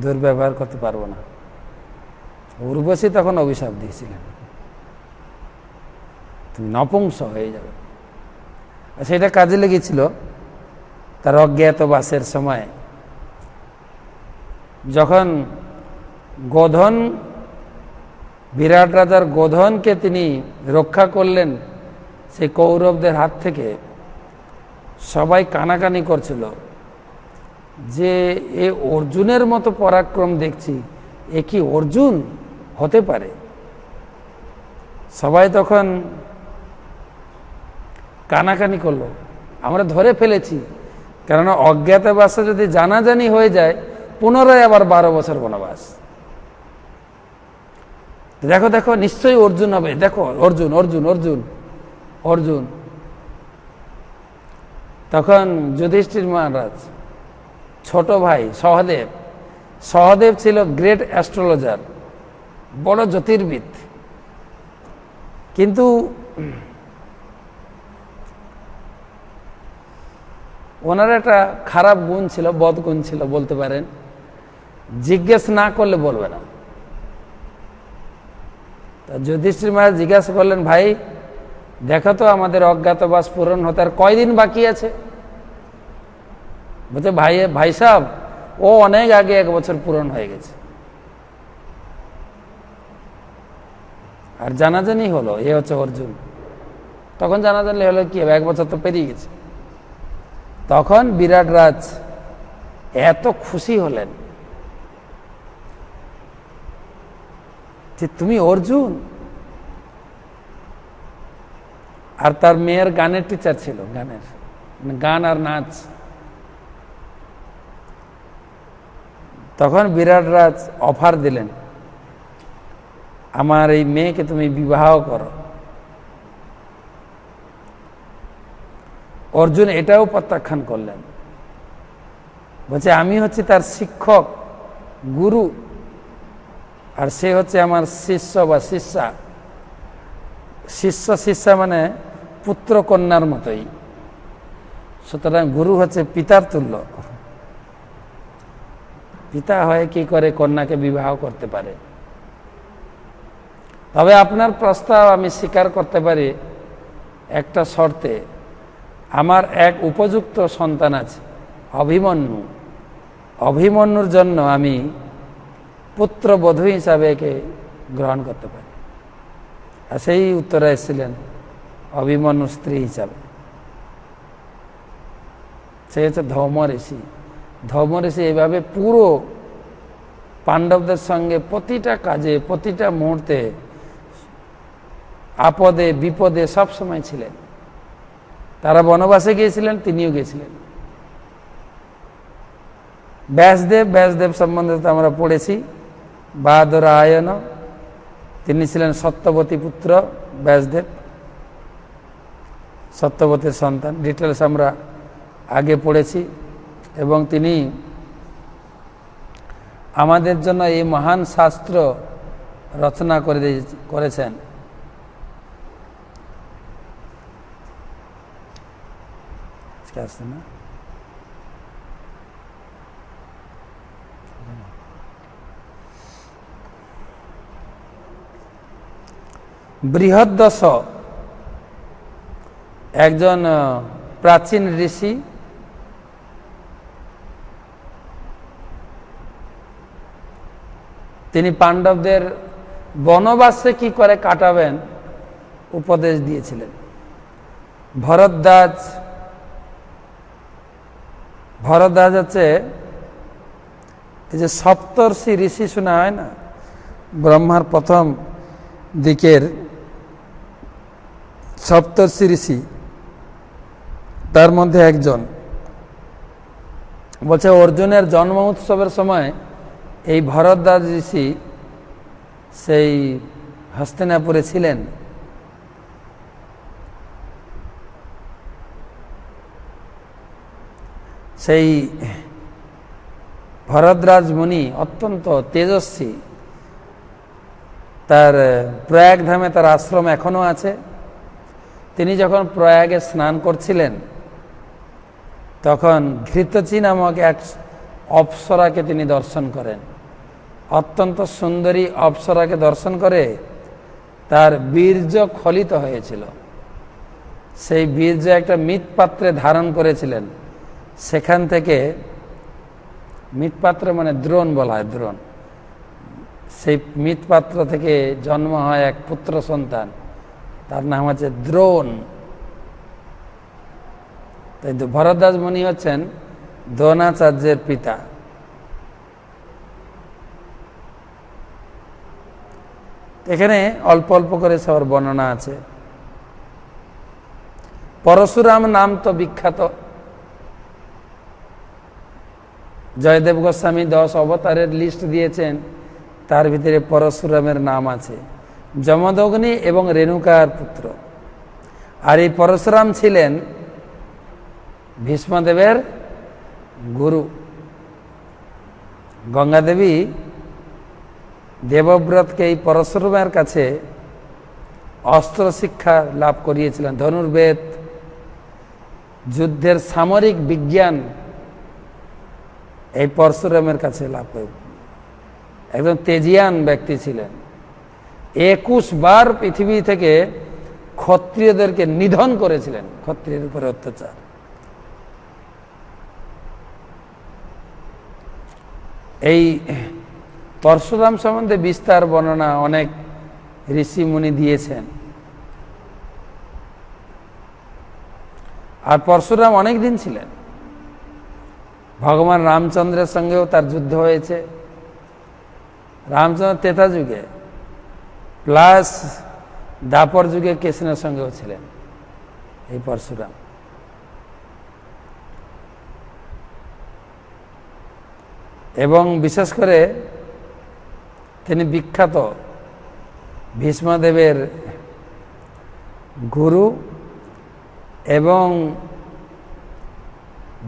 দুর্ব্যবহার করতে পারবো না। উর্বশী তখন অভিশাপ দিয়েছিলেন, তুমি নপুংস হয়ে যাবে। সেটা কাজে লেগেছিল তার অজ্ঞাতবাসের সময়। যখন গোধন, বিরাট রাজার গোধনকে তিনি রক্ষা করলেন সেই কৌরবদের হাত থেকে, সবাই কানাকানি করছিল যে এ অর্জুনের মতো পরাক্রম দেখছি, এ কি অর্জুন হতে পারে? সবাই তখন কানাকানি করলো, আমরা ধরে ফেলেছি। কেননা অজ্ঞাতবাসে যদি জানাজানি হয়ে যায়, পুনরায় আবার 12 বছর বনবাস। দেখো দেখো নিশ্চয়ই অর্জুন হবে, দেখো অর্জুন অর্জুন অর্জুন অর্জুন। তখন যুধিষ্ঠির মহারাজ ছোট ভাই সহদেব, সহদেব ছিল গ্রেট অ্যাস্ট্রোলজার, বড় জ্যোতির্বিদ, কিন্তু ওনার একটা খারাপ গুণ ছিল, বদগুণ ছিল বলতে পারেন, জিজ্ঞেস না করলে বলবে না। তা যুধিষ্ঠির মহারাজ জিজ্ঞাসা করলেন, ভাই দেখো তো আমাদের অজ্ঞাতবাস পূরণ হতে আর কয়দিন বাকি আছে? বলছে, ভাই সাহেব, ও অনেক আগে 1 বছর পূরণ হয়ে গেছে। আর জানাজানি হলো এ হচ্ছে অর্জুন। তখন জানাজানি হলো কি হবে, 1 বছর তো পেরিয়ে গেছে। তখন বিরাট রাজ এত খুশি হলেন যে তুমি অর্জুন। আর তার মেয়ের গানের টিচার ছিল, গান আর নাচ। তখন বিরাট রাজ অফার দিলেন, আমার এই মেয়েকে তুমি বিবাহ করো। অর্জুন এটাও প্রত্যাখ্যান করলেন, বলছে আমি হচ্ছে তার শিক্ষক, গুরু, আর সে হচ্ছে আমার শিষ্য বা শিষ্যা। শিষ্যা মানে পুত্র কন্যার মতোই, সুতরাং গুরু হচ্ছে পিতার তুল্য। পিতা হয়ে কি করে কন্যাকে বিবাহ করতে পারে? তবে আপনার প্রস্তাব আমি স্বীকার করতে পারি একটা শর্তে, আমার এক উপযুক্ত সন্তান আছে, অভিমন্যু। অভিমন্যুর জন্য আমি পুত্রবধূ হিসাবে একে গ্রহণ করতে পারি। আর সেই উত্তরে এসেছিলেন অভিমন্যুর স্ত্রী হিসাবে। সে হচ্ছে ধৌম ঋষি। ধৌম ঋষি এইভাবে পুরো পাণ্ডবদের সঙ্গে প্রতিটা কাজে, প্রতিটা মুহূর্তে, আপদে বিপদে সবসময় ছিলেন। তারা বনবাসে গিয়েছিলেন, তিনিও গিয়েছিলেন। ব্যাসদেব সম্বন্ধে তো আমরা পড়েছি, বাদরায়ণ, তিনি ছিলেন সত্যবতী পুত্র। ব্যাসদেব সত্যবতীর সন্তান, ডিটেলস আমরা আগে পড়েছি। এবং তিনি আমাদের জন্য এই মহান শাস্ত্র রচনা করেছেন। আসছে না? বৃহদ্দশ একজন প্রাচীন ঋষি, তিনি পাণ্ডবদের বনবাসে কি করে কাটাবেন উপদেশ দিয়েছিলেন। ভরদ্বাজ হচ্ছে এই যে সপ্তর্ষি ঋষি শোনা হয় না, ব্রহ্মার প্রথম দিকের সপ্তর্ষি ঋষি, তার মধ্যে একজন। বলছে অর্জুনের জন্ম উৎসবের সময় এই ভরদ্বাজ ঋষি সেই হস্তিনাপুরে ছিলেন। সেই ভরদ্বাজ মুনি অত্যন্ত তেজস্বী। তার প্রয়াগ ধামে তার আশ্রম এখনো আছে। তিনি যখন প্রয়াগে স্নান করছিলেন, তখন ঘৃতচী নামক এক অপ্সরাকে তিনি দর্শন করেন। অত্যন্ত সুন্দরী অপ্সরাকে দর্শন করে তার বীর্য স্খলিত হয়েছিল। সেই বীর্য একটা মৃৎপাত্রে ধারণ করেছিলেন। সেখান থেকে, মৃৎপাত্র মানে দ্রোণ বলা হয়, দ্রোণ, সেই মৃৎপাত্র থেকে জন্ম হয় এক পুত্র সন্তান, তার নাম হচ্ছে দ্রোণ। তাই ভরদ্বাজ মুনি হচ্ছেন দ্রোণাচার্যের পিতা। এখানে অল্প অল্প করে সবার বর্ণনা আছে। পরশুরাম নাম তো বিখ্যাত। জয়দেব গোস্বামী 10 অবতারের লিস্ট দিয়েছেন, তার ভিতরে পরশুরামের নাম আছে। যমদগ্নি এবং রেণুকার পুত্র। আর এই পরশুরাম ছিলেন ভীষ্মদেবের গুরু। গঙ্গাদেবী দেবব্রতকে এই পরশুরামের কাছে অস্ত্র শিক্ষা লাভ করিয়েছিলেন, ধনুর্বেদ, যুদ্ধের সামরিক বিজ্ঞান এই পরশুরামের কাছে লাভ করে। একজন তেজিয়ান ব্যক্তি ছিলেন। 21 বার পৃথিবী থেকে ক্ষত্রিয়দেরকে নিধন করেছিলেন, ক্ষত্রিয়ের উপরে অত্যাচার। এই পরশুরাম সম্বন্ধে বিস্তার বর্ণনা অনেক ঋষি মুনি দিয়েছেন। আর পরশুরাম অনেক দিন ছিলেন। ভগবান রামচন্দ্রের সঙ্গেও তার যুদ্ধ হয়েছে। রামচন্দ্র ত্রেতা যুগে, প্লাস দাপর যুগে কৃষ্ণের সঙ্গেও ছিলেন এই পরশুরাম। এবং বিশেষ করে তিনি বিখ্যাত ভীষ্মদেবের গুরু এবং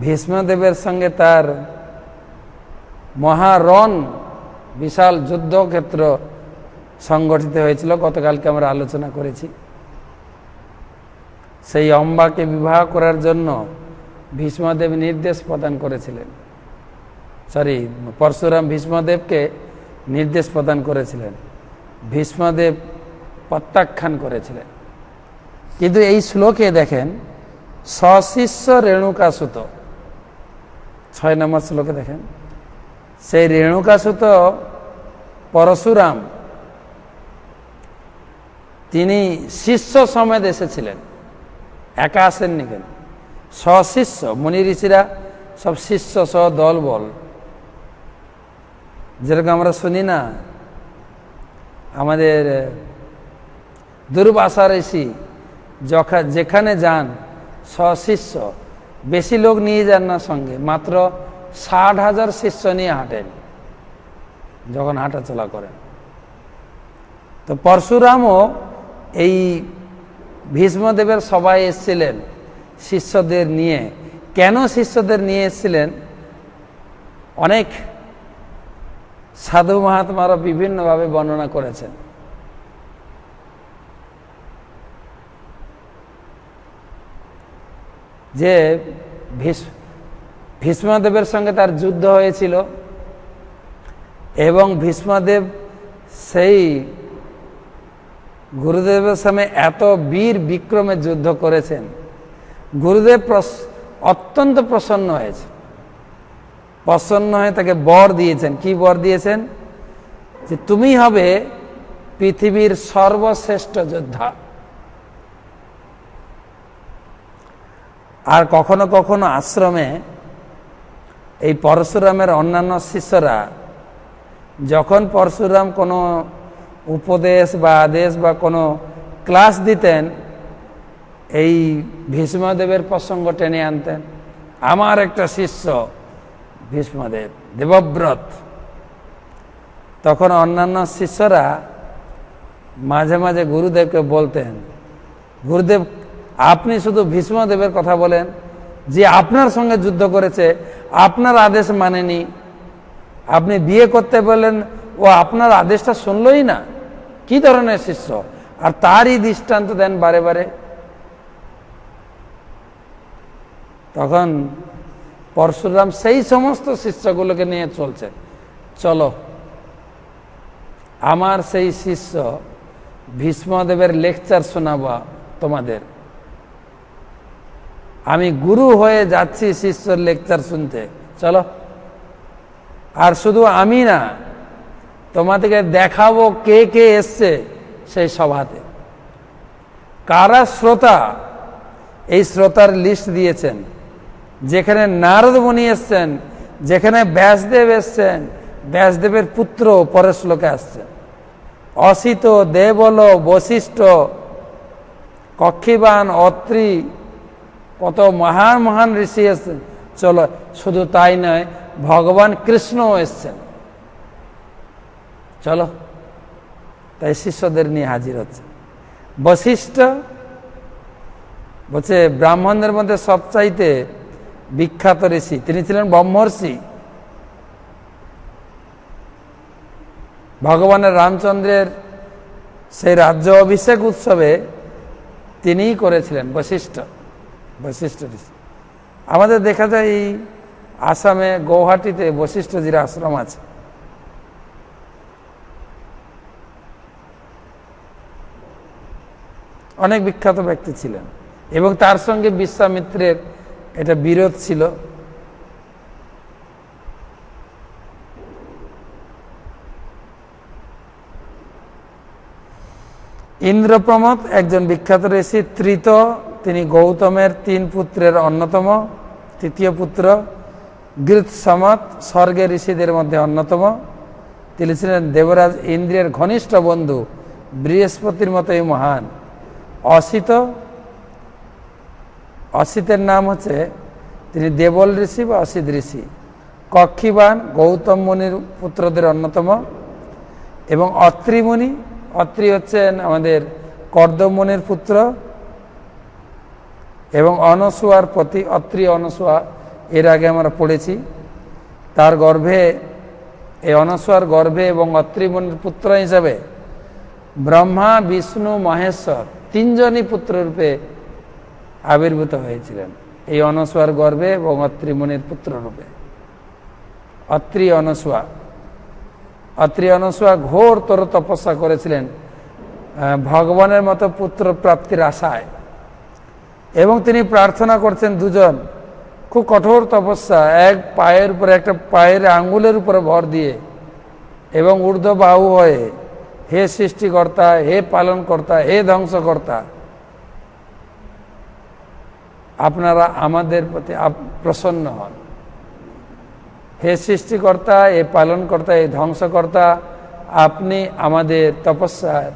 ভীষ্মদেবের সঙ্গে তার মহারণ, বিশাল যুদ্ধক্ষেত্র সংগঠিত হয়েছিল, গতকালকে আমরা আলোচনা করেছি। সেই অম্বাকে বিবাহ করার জন্য ভীষ্মদেব নির্দেশ প্রদান করেছিলেন, পরশুরাম ভীষ্মদেবকে নির্দেশ প্রদান করেছিলেন, ভীষ্মদেব প্রত্যাখ্যান করেছিলেন। কিন্তু এই শ্লোকে দেখেন, সশিষ্য রেণুকাসুত, 6 নম্বর শ্লোকে দেখেন, সেই রেণুকাসুত পরশুরাম তিনি শিষ্য সমেত এসেছিলেন, একা আসেননি কেন, সশিষ্য। মুনি ঋষিরা সব শিষ্য সহ দল বল, যেরকম আমরা শুনি না, আমাদের দুর্বাসা ঋষি যেখানে যান সশিষ্য, বেশি লোক নিয়ে যান না সঙ্গে, মাত্র 60,000 শিষ্য নিয়ে হাঁটেন যখন হাঁটা চলা করেন। তো পরশুরামও এই ভীষ্মদেবের সবাই এসেছিলেন শিষ্যদের নিয়ে। কেন শিষ্যদের নিয়ে এসেছিলেন, অনেক সাধু মহাত্মারা বিভিন্নভাবে বর্ণনা করেছেন। যে ভীষ্মদেবের সঙ্গে তার যুদ্ধ হয়েছিল এবং ভীষ্মদেব সেই গুরুদেবের সামনে এত বীর বিক্রমে যুদ্ধ করেছেন, গুরুদেব অত্যন্ত প্রসন্ন হয়েছে। প্রসন্ন হয়ে তাকে বর দিয়েছেন। কি বর দিয়েছেন? যে তুমি হবে পৃথিবীর সর্বশ্রেষ্ঠ যোদ্ধা। আর কখনো কখনো আশ্রমে এই পরশুরামের অন্যান্য শিষ্যরা যখন পরশুরাম কোনো উপদেশ বা আদেশ বা কোনো ক্লাস দিতেন, এই ভীষ্মদেবের প্রসঙ্গ টেনে আনতেন। আমার একটা শিষ্য ভীষ্মদেব, দেবব্রত। তখন অন্যান্য শিষ্যরা মাঝে মাঝে গুরুদেবকে বলতেন, গুরুদেব আপনি শুধু ভীষ্মদেবের কথা বলেন, যে আপনার সঙ্গে যুদ্ধ করেছে, আপনার আদেশ মানেনি, আপনি বিয়ে করতে বললেন, ও আপনার আদেশটা শুনলই না, কি ধরনের শিষ্য? আর তারই দৃষ্টান্ত দেন বারে বারে। তখন পরশুরাম সেই সমস্ত শিষ্যগুলোকে নিয়ে চলছে, চলো আমার সেই শিষ্য ভীষ্মদেবের লেকচার শোনাবা তোমাদের। আমি গুরু হয়ে যাচ্ছি শিষ্যর লেকচার শুনতে, চলো। আর শুধু আমি না, তোমাদেরকে দেখাবো কে কে এসছে সেই সভাতে, কারা শ্রোতা। এই শ্রোতার লিস্ট দিয়েছেন, যেখানে নারদ মুনি এসছেন, যেখানে ব্যাসদেব এসছেন, ব্যাসদেবের পুত্র পরের শ্লোকে আসছেন, অসিত, দেবল, বশিষ্ঠ, কক্ষিবান, অত্রি, কত মহান মহান ঋষি এসছেন। চলো, শুধু তাই নয়, ভগবান কৃষ্ণও এসছেন, চলো। তাই শিষ্যদের নিয়ে হাজির হচ্ছে। বশিষ্ঠ বলছে ব্রাহ্মণদের মধ্যে সবচাইতে বিখ্যাত ঋষি, তিনি ছিলেন ব্রহ্মর্ষি। ভগবানের রামচন্দ্রের সেই রাজ্য অভিষেক উৎসবে তিনিই করেছিলেন, বশিষ্ঠ ঋষি। আমাদের দেখা যায় এই আসামে গৌহাটিতে বশিষ্ঠজির আশ্রম আছে। অনেক বিখ্যাত ব্যক্তি ছিলেন এবং তার সঙ্গে বিশ্বামিত্রের এটা বিরোধ ছিল। ইন্দ্রপ্রমথ একজন বিখ্যাত ঋষি, ত্রিত, তিনি গৌতমের 3 পুত্রের অন্যতম, তৃতীয় পুত্র। গৃৎসমত স্বর্গের ঋষিদের মধ্যে অন্যতম, তিনি ছিলেন দেবরাজ ইন্দ্রের ঘনিষ্ঠ বন্ধু, বৃহস্পতির মতোই মহান। অসিতের নাম হচ্ছে, তিনি দেবল ঋষি বা অসিত ঋষি। কক্ষিবান গৌতম মুনির পুত্রদের অন্যতম এবং অত্রিমুনি, অত্রি হচ্ছেন আমাদের কর্দম মুনির পুত্র এবং অনসুয়ার পতি। অত্রি অনসুয়া এর আগে আমরা পড়েছি। তার গর্ভে, এই অনসুয়ার গর্ভে এবং অত্রি মুনির পুত্র হিসাবে ব্রহ্মা, বিষ্ণু, মহেশ্বর 3 জনই পুত্ররূপে আবির্ভূত হয়েছিলেন এই অনসুয়ার গর্ভে এবং অত্রি মুনির পুত্র রূপে। অত্রি অনসুয়া ঘোরতর তপস্যা করেছিলেন ভগবানের মতো পুত্র প্রাপ্তির আশায়, এবং তিনি প্রার্থনা করছেন 2 জন, খুব কঠোর তপস্যা, এক পায়ের উপরে, একটা পায়ের আঙ্গুলের উপরে ভর দিয়ে এবং ঊর্ধ্ব বাহু হয়ে, হে সৃষ্টিকর্তা, হে পালনকর্তা, হে ধ্বংসকর্তা, আপনারা আমাদের প্রতি প্রসন্ন হন। হে সৃষ্টিকর্তা, এ পালনকর্তা, এই ধ্বংসকর্তা, আপনি আমাদের তপস্যার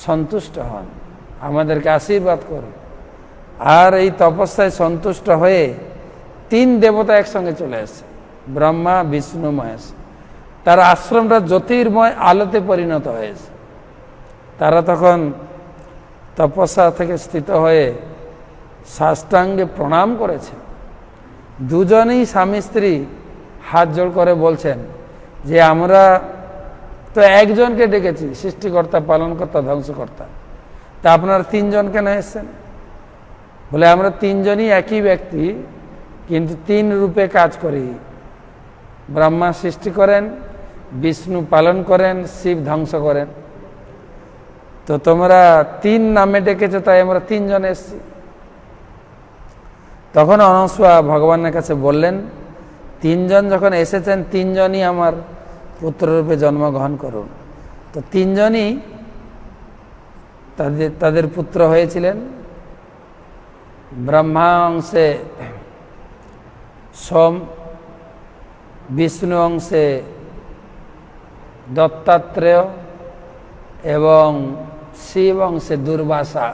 সন্তুষ্ট হন, আমাদেরকে আশীর্বাদ করুন। আর এই তপস্যায় সন্তুষ্ট হয়ে 3 দেবতা একসঙ্গে চলে এসেছে, ব্রহ্মা, বিষ্ণু, মহেশ। তার আশ্রমটা জ্যোতির্ময় আলোতে পরিণত হয়েছে। তারা তখন তপস্যা থেকে স্থিত হয়ে সাষ্টাঙ্গে প্রণাম করেছেন। 2 জনেই স্বামী স্ত্রী হাত জোড় করে বলছেন যে আমরা তো একজনকে ডেকেছি, সৃষ্টিকর্তা, পালনকর্তা, ধ্বংসকর্তা, তা আপনারা 3 জন কেন এসেছেন? বলে আমরা 3 জনই একই ব্যক্তি, কিন্তু 3 রূপে কাজ করি। ব্রহ্মা সৃষ্টি করেন, বিষ্ণু পালন করেন, শিব ধ্বংস করেন। তো তোমরা 3 নামে ডেকেছো, তাই আমরা 3 জন এসেছি। তখন অনসুয়া ভগবানের কাছে বললেন, 3 জন যখন এসেছেন, 3 জনই আমার পুত্ররূপে জন্মগ্রহণ করুন। তো 3 জনই তাদের পুত্র হয়েছিলেন। ব্রহ্মা অংশে সোম, বিষ্ণু অংশে দত্তাত্রেয় এবং শিব অংশে দুর্বাসা,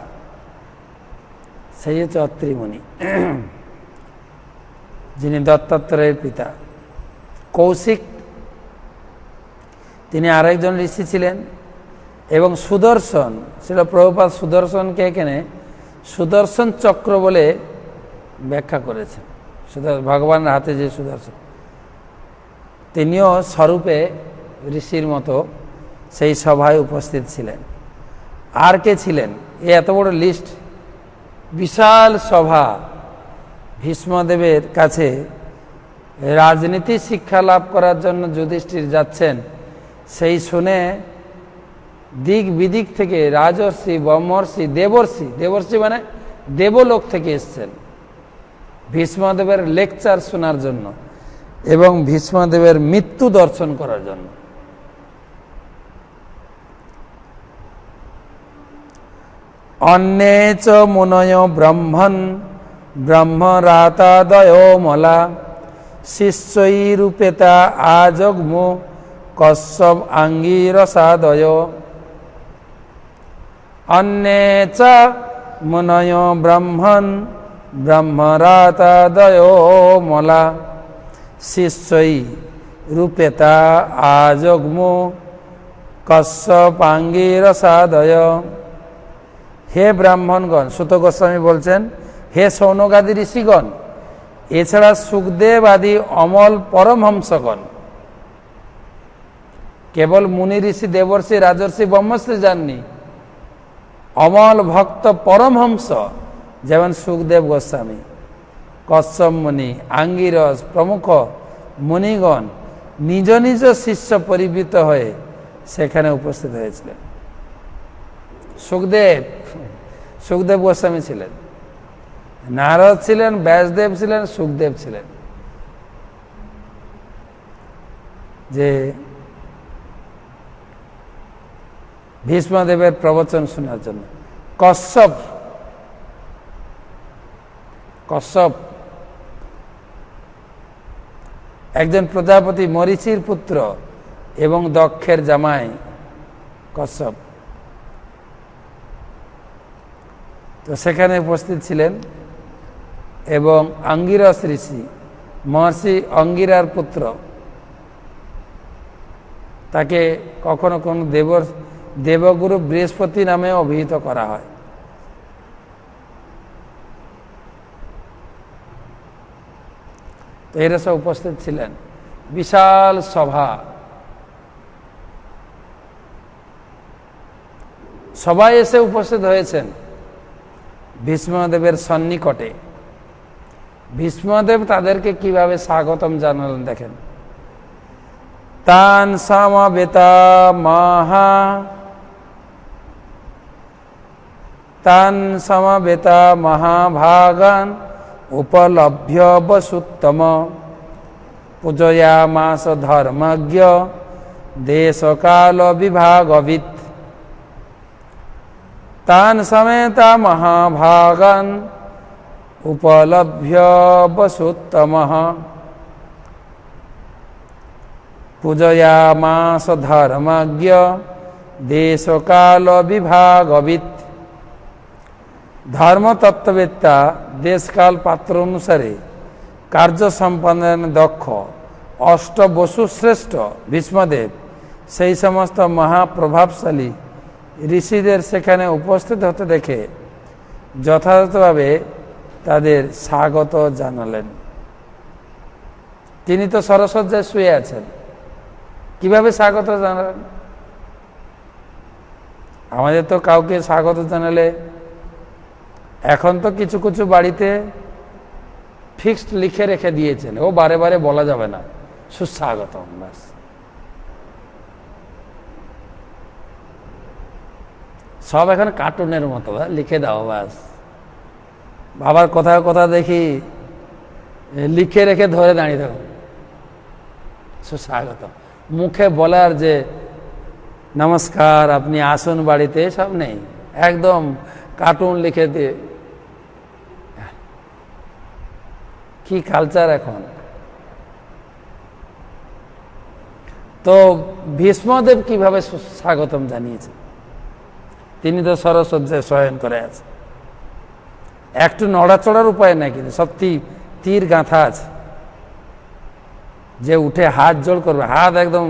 সেই হচ্ছে অত্রিমুনি, যিনি দত্তাত্রেয়ের পিতা। কৌশিক, তিনি আরেকজন ঋষি ছিলেন। এবং সুদর্শন ছিল, প্রভুপাদ সুদর্শনকে এখানে সুদর্শন চক্র বলে ব্যাখ্যা করেছেন। ভগবানের হাতে যে সুদর্শন, তিনিও স্বরূপে ঋষির মতো সেই সভায় উপস্থিত ছিলেন। আর কে ছিলেন? এত বড় লিস্ট, বিশাল সভা। ভীষ্মদেবের কাছে রাজনীতি শিক্ষা লাভ করার জন্য যুধিষ্ঠির যাচ্ছেন, সেই শুনে দিক বিদিক থেকে রাজর্ষি, ব্রহ্মর্ষি, দেবর্ষি মানে দেবলোক থেকে এসছেন ভীষ্মদেবের লেকচার শোনার জন্য এবং ভীষ্মদেবের মৃত্যু দর্শন করার জন্য। অন্যে চ মুনয় ব্রহ্মণ ব্রহ্মরাতাদয় মলা শিষ্যৈরূপেতা আজগ্মু কশ্যপ আঙ্গিরসাদয়। অন্যে চ মুনয় ব্রহ্মণ ব্রহ্মরাতাদয় মলা শিষ্যৈ রূপেতা আজগ্মু কশ্যপ আঙ্গিরসাদয়। হে ব্রাহ্মণগণ, সুত গোস্বামী বলছেন, হে সৌনকাদি ঋষিগণ, এছাড়া সুখদেব আদি অমল পরমহংসগণ, কেবল মুনি ঋষি দেবর্ষি রাজর্ষি ব্রহ্মশ্রী যাননি, অমল ভক্ত পরমহংস যেমন সুখদেব গোস্বামী, কশ্যপ মুনি, আঙ্গিরস প্রমুখ মুনিগণ নিজ নিজ শিষ্য পরিবৃত হয়ে সেখানে উপস্থিত হয়েছিলেন। সুখদেব গোস্বামী ছিলেন, নারদ ছিলেন, ব্যাসদেব ছিলেন, সুখদেব ছিলেন। যে ভীষ্মদেবের প্রবচন শোনার জন্য কশ্যপ একজন প্রজাপতি মরীচির পুত্র এবং দক্ষের জামাই কশ্যপ, তো সেখানে উপস্থিত ছিলেন। এবং অঙ্গিরস ঋষি, মহর্ষি অঙ্গিরার পুত্র, তাকে কখনো কোনো দেবগুরু বৃহস্পতি নামে অভিহিত করা হয়। তো এরা সব উপস্থিত ছিলেন। বিশাল সভা, সবাই এসে উপস্থিত হয়েছেন ভীষ্মদেবের সন্নিকটে। ভীষ্মদেব তাদেরকে কিভাবে স্বাগতম জানালেন দেখেন। তান সমবেতা মহাভাগান উপলভ্য বসুত্তম পূজয়ামাস ধর্মজ্ঞ দেশকাল বিভাগবিৎ। তান সমেতা মহাভাগান উপলভ্য বসুত্তম পূজয়ামাস ধর্মজ্ঞ দেশকাল বিভাগবিৎ। ধর্মতত্ত্ববেত্তা দেশকাল পাত্র অনুসারে কার্য সম্পাদনে দক্ষ অষ্টবসুশ্রেষ্ঠ ভীষ্মদেব সেই সমস্ত মহাপ্রভাবশালী ঋষিদের সেখানে উপস্থিত হতে দেখে যথাযথভাবে তাদের স্বাগত জানালেন। তিনি তো সরসজ্জায় শুয়ে আছেন, কিভাবে স্বাগত জানালেন? আমাদের তো কাউকে স্বাগত জানালে এখন তো কিছু কিছু বাড়িতে ফিক্সড লিখে রেখে দিয়েছেন, ও বারে বারে বলা যাবে না, সুস্বাগতম, ব্যাস। সব এখন কার্টুনের মতো লিখে দাও, ব্যাস। বাবার কথা কথা দেখি লিখে রেখে ধরে দাঁড়িয়ে থাকো, সুস্বাগত। মুখে বলার যে নমস্কার আপনি আসুন বাড়িতে, সব নেই, একদম কার্টুন লিখে দিয়ে। কি কালচার এখন! তো ভীষ্মদেব কিভাবে স্বাগতম জানিয়েছেন? তিনি তো সরসজ্জায় শয়ন করে আছেন, একটু নড়াচড়ার উপায় নাই, কিন্তু সব তীর গাঁথা আছে, যে উঠে হাত জোড় করবে, হাত একদম,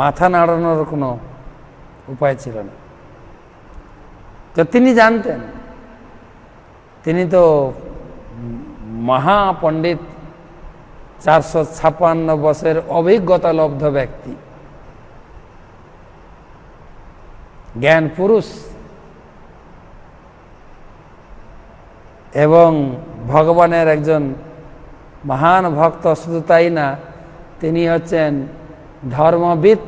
মাথা নাড়ানোর কোনো উপায় ছিল না। তো তিনি জানতেন, তিনি তো মহাপণ্ডিত, 456 বছরের অভিজ্ঞতা লব্ধ ব্যক্তি, জ্ঞান পুরুষ, এবং ভগবানের একজন মহান ভক্ত। শুধু তাই না, তিনি হচ্ছেন ধর্মবিদ,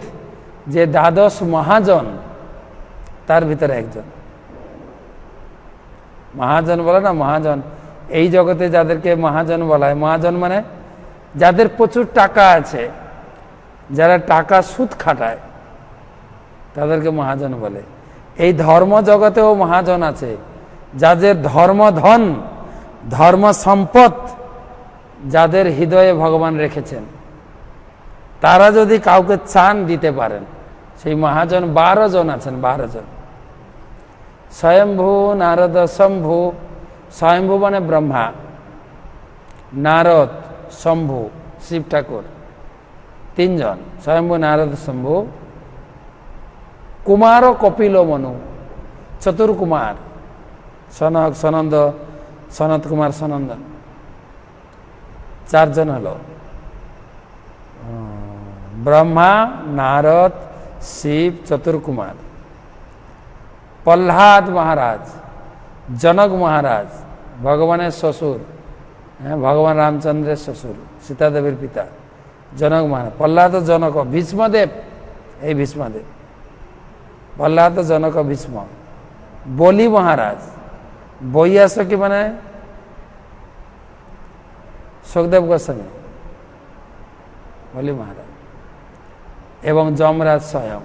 যে 12 মহাজন তার ভিতরে একজন। মহাজন বলে না, মহাজন এই জগতে যাদেরকে মহাজন বলা হয়, মহাজন মানে যাদের প্রচুর টাকা আছে, যারা টাকা সুদ খাটায়, তাদেরকে মহাজন বলে। এই ধর্ম জগতেও মহাজন আছে, যাদের ধর্মধন, ধর্ম সম্পদ যাদের হৃদয়ে ভগবান রেখেছেন, তারা যদি কাউকে চান দিতে পারেন, সেই মহাজন 12 জন আছেন, 12 জন। স্বয়ম্ভু, নারদ, শম্ভু। স্বয়ম্ভু মানে ব্রহ্মা, নারদ, শম্ভু শিব ঠাকুর, 3 জন, স্বয়ম্ভু, নারদ, শম্ভু। কুমার, কপিল, মনু, চতুর্কুমার, সনক, সনন্দ, সনত কুমার, সনন্দন, 4 জন হলো। ব্রহ্মা, নারদ, শিব, চতুর্কুমার, প্রহ্লাদ মহারাজ, জনক মহারাজ, ভগবানের শ্বশুর, হ্যাঁ, ভগবান রামচন্দ্রের শ্বশুর, সীতা দেবীর পিতা জনক মহারাজ, প্রহ্লাদ জনক, ভীষ্মদেব, এই ভীষ্মদেব, প্রহ্লাদ জনক ভীষ্ম, বলি মহারাজ, বৈয়াসকি মানে সুখদেব গোস্বামী, বলি মহারাজ, এবং যমরাজ স্বয়ং,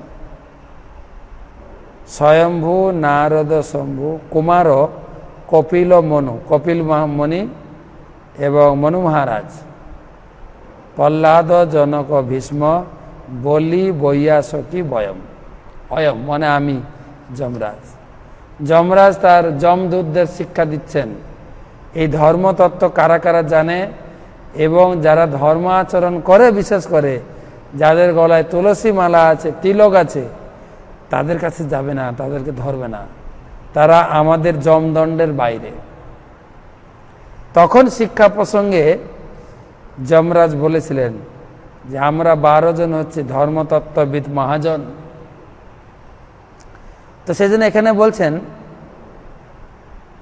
স্বয়ম্ভু, নারদ, শম্ভু, কুমার, কপিল, মনু, কপিল মুনি এবং মনু মহারাজ, প্রহ্লাদ, জনক, ভীষ্ম, বলি, বৈয়াসকি, বয়ম, অয়ম মানে আমি, যমরাজ। যমরাজ তার যমদূতদের শিক্ষা দিচ্ছেন এই ধর্মতত্ত্ব কারা কারা জানে এবং যারা ধর্ম আচরণ করে, বিশেষ করে যাদের গলায় তুলসী মালা আছে, তিলক আছে, তাদের কাছে যাবে না, তাদেরকে ধরবে না, তারা আমাদের যমদণ্ডের বাইরে। তখন শিক্ষা প্রসঙ্গে যমরাজ বলেছিলেন যে আমরা 12 জন হচ্ছে ধর্মতত্ত্ববিদ মহাজন। তো সেই জন্য এখানে বলছেন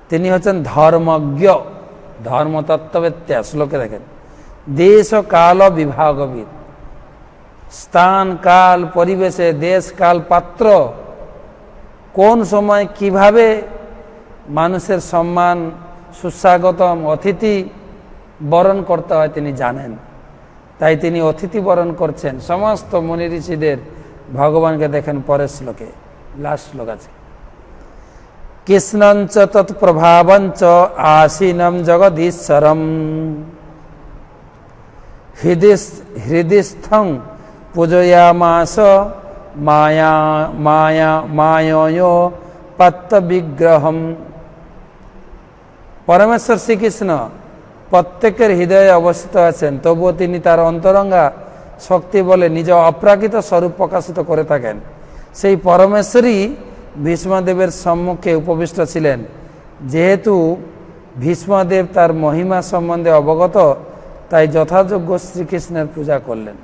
তিনি হচ্ছেন ধর্মজ্ঞ, ধর্মতত্ত্ববেত্তা। শ্লোকে দেখেন, দেশ কাল বিভাগবিদ, স্থান কাল পরিবেশে, দেশ কাল পাত্র, কোন সময় কিভাবে মানুষের সম্মান, সুস্বাগতম, অতিথি বরণ করতে হয় তিনি জানেন। তাই তিনি অতিথি বরণ করছেন সমস্ত মুনি ঋষিদের। ভগবানকে দেখেন পরের শ্লোকে, লাস্ট শ্লোক আছে, কৃষ্ণঞ্চ তৎপ্রভাবঞ্চ আসীনম জগদীশ্বরম হৃদিস্থং পূজয়ামাস মায়া পত্ত বিগ্রহম। পরমেশ্বর শ্রীকৃষ্ণ প্রত্যেকের হৃদয়ে অবস্থিত আছেন, তবুও তিনি তার অন্তরঙ্গা শক্তি বলে নিজ অপ্রাকৃত স্বরূপ প্রকাশিত করে থাকেন। সেই পরমেশ্বরই ভীষ্মদেবের সম্মুখে উপবিষ্ট ছিলেন। যেহেতু ভীষ্মদেব তার মহিমা সম্বন্ধে অবগত, তাই যথাযোগ্য শ্রীকৃষ্ণের পূজা করলেন।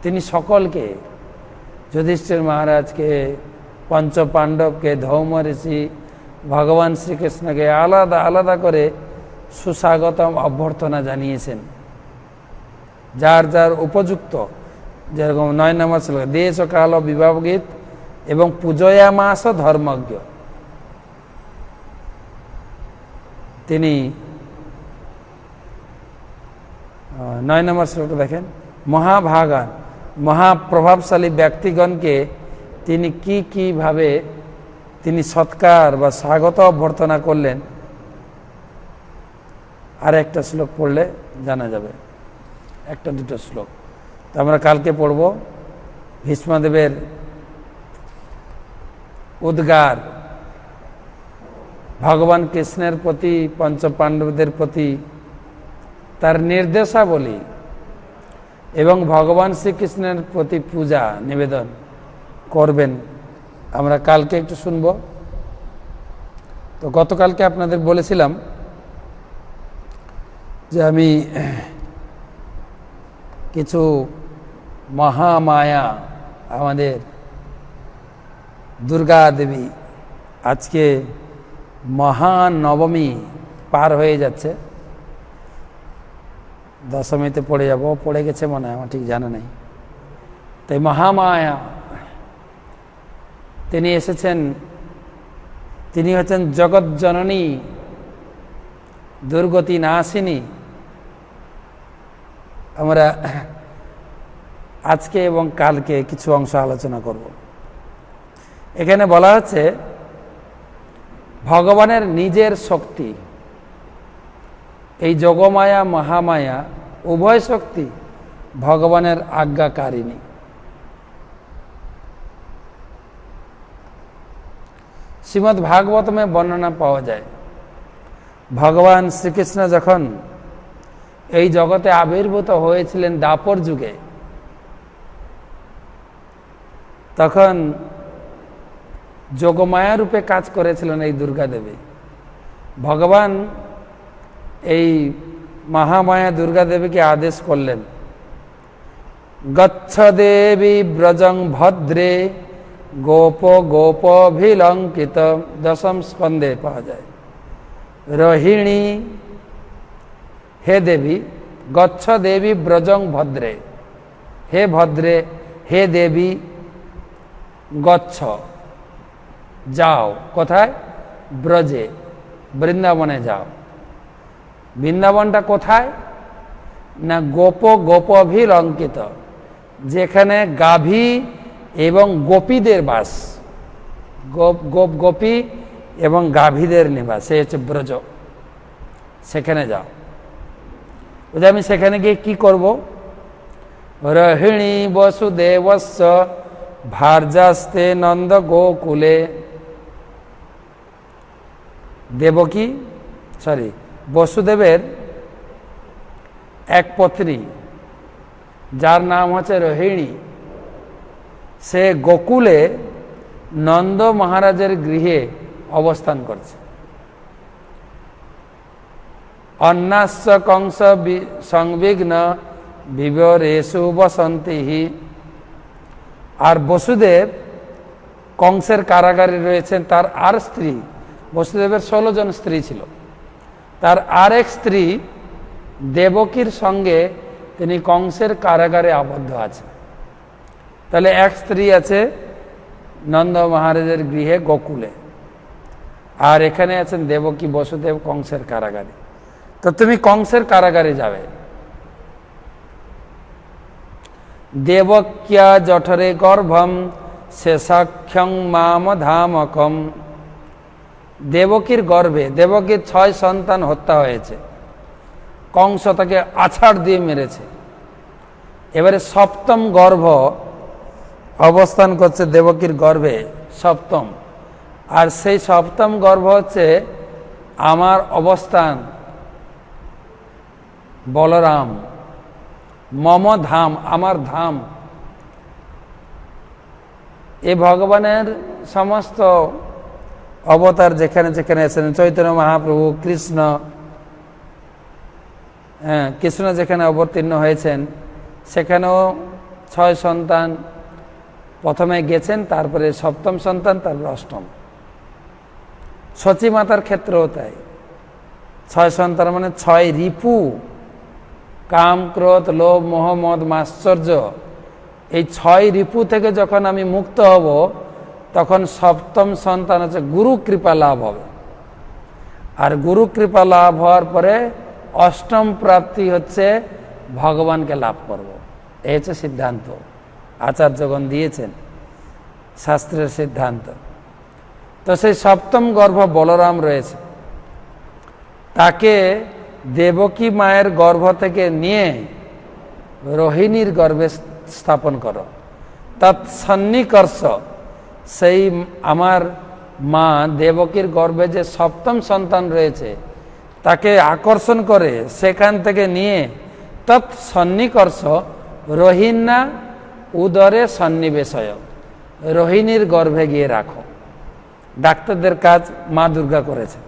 তিনি সকলকে, যুধিষ্ঠির মহারাজকে, পঞ্চপাণ্ডবকে, ধৌম ঋষি, ভগবান শ্রীকৃষ্ণকে আলাদা আলাদা করে সুস্বাগতম অভ্যর্থনা জানিয়েছেন, যার যার উপযুক্ত। যেরকম 9 নম্বর শ্লোক, দেশ কাল বিভাগিত এবং পূজয়ামাস ধর্মজ্ঞ। তিনি 9 নম্বর শ্লোকটা দেখেন, মহাভাগান, মহাপ্রভাবশালী ব্যক্তিগণকে তিনি কিভাবে তিনি সৎকার বা স্বাগত অভ্যর্থনা করলেন। আর একটা শ্লোক পড়লে জানা যাবে, একটা দুটো শ্লোক তো আমরা কালকে পড়ব। ভীষ্মদেবের উদ্গার, ভগবান কৃষ্ণের প্রতি, পঞ্চপাণ্ডবদের প্রতি তার নির্দেশাবলী এবং ভগবান শ্রীকৃষ্ণের প্রতি পূজা নিবেদন করবেন, আমরা কালকে একটু শুনব। তো গতকালকে আপনাদের বলেছিলাম যে আমি কিছু মহামায়া, আমাদের দুর্গা দেবী, আজকে মহানবমী পার হয়ে যাচ্ছে, দশমীতে পড়ে যাব, পড়ে গেছে মনে হয়, আমার ঠিক জানা নেই। তাই মহামায়া তিনি এসেছেন, তিনি হচ্ছেন জগৎ জননী, দুর্গতি নাশিনী। আমরা আজকে এবং কালকে কিছু অংশ আলোচনা করব। এখানে বলা হচ্ছে ভগবানের নিজের শক্তি, এই যোগমায়া মহামায়া উভয় শক্তি ভগবানের আজ্ঞাকারিণী। শ্রীমদ্ ভাগবতমে বর্ণনা পাওয়া যায়, ভগবান শ্রীকৃষ্ণ যখন এই জগতে আবির্ভূত হয়েছিলেন দ্বাপর যুগে, তখন যোগমায়া রূপে কাজ করেছিলেন এই দুর্গা দেবী। ভগবান এই মহামায়া দুর্গা দেবীকে আদেশ করলেন, গচ্ছ দেবী ব্রজং ভদ্রে গোপ গোপভিলঙ্কিত, দশম স্কন্ধে পাওয়া যায়। রোহিণী, হে দেবী, গচ্ছ দেবী ব্রজং ভদ্রে, হে ভদ্রে, হে দেবী, গচ্ছ যাও, কোথায়? ব্রজে, বৃন্দাবনে যাও। বৃন্দাবনটা কোথায় না? গোপ গোপভিলঙ্কিত, যেখানে গাভী এবং গোপীদের বাস, গোপ গোপী এবং গাভীদের নিবাস, সে হচ্ছে ব্রজ, সেখানে যাও। বুঝে আমি সেখানে গিয়ে কি করব? রোহিণী বসুদেবস্য ভার্যাস্তে নন্দ গোকুলে, দেবকী বসুদেবের এক পত্নী যার নাম হচ্ছে রোহিণী, সে গোকুলে নন্দ মহারাজের গৃহে অবস্থান করছে। অন্যাস্য কংস সংবিঘ্ন বিবরেষু বসন্তি, আর বসুদেব কংসের কারাগারে রয়েছেন। তার আর স্ত্রী, বসুদেবের 16 জন স্ত্রী ছিল, তার আরেক স্ত্রী দেবকীর সঙ্গে তিনি কংসের কারাগারে আবদ্ধ আছেন। তাহলে এক স্ত্রী আছে নন্দ মহারাজের গৃহে গোকুলে, আর এখানে আছেন দেবকী বসুদেব কংসের কারাগারে। তো তুমি কংসের কারাগারে যাবে। দেবক্যা জঠরে গর্ভম শেষাক্ষং মাম ধামকম, দেবকীর গর্ভে, দেবকীর 6 সন্তান হত্যা হয়েছে, কংস তাকে আছাড় দিয়ে মেরেছে। এবারে 7ম গর্ভ অবস্থান করছে দেবকীর গর্ভে, 7ম, আর সেই 7ম গর্ভ হচ্ছে আমার অবস্থান বলরাম, মম ধাম, আমার ধাম। এই ভগবানের সমস্ত অবতার যেখানে যেখানে আছেন, চৈতন্য মহাপ্রভু, কৃষ্ণ, কৃষ্ণ যেখানে অবতীর্ণ হয়েছেন সেখানেও 6 সন্তান প্রথমে গেছেন, তারপরে 7ম সন্তান, তারপরে 8ম। সচী মাতার ক্ষেত্রেও তাই, 6 সন্তান মানে 6 রিপু, কাম, ক্রোধ, লোভ, মোহ, মদ, মাশ্চর্য, এই 6 রিপু থেকে যখন আমি মুক্ত হব তখন 7ম সন্তান হচ্ছে গুরু কৃপা লাভ হবে। আর গুরু কৃপা লাভ হওয়ার পরে 8ম প্রাপ্তি হচ্ছে ভগবানকে লাভ করব। এই হচ্ছে সিদ্ধান্ত, আচার্যগণ দিয়েছেন, শাস্ত্রের সিদ্ধান্ত। তো সেই 7ম গর্ভ বলরাম রয়েছে, তাকে দেবকী মায়ের গর্ভ থেকে নিয়ে রোহিণীর গর্ভে স্থাপন করো। তৎসন্নিকর্ষ, সেই আমার মা দেবকীর গর্ভে যে 7ম সন্তান রয়েছে তাকে আকর্ষণ করে সেখান থেকে নিয়ে তৎসন্নিকর্ষ রোহিণা উদরে সন্নিবেশয়, রোহিণীর গর্ভে গিয়ে রাখো। ডাক্তারদের কাজ মা দুর্গা করেছে।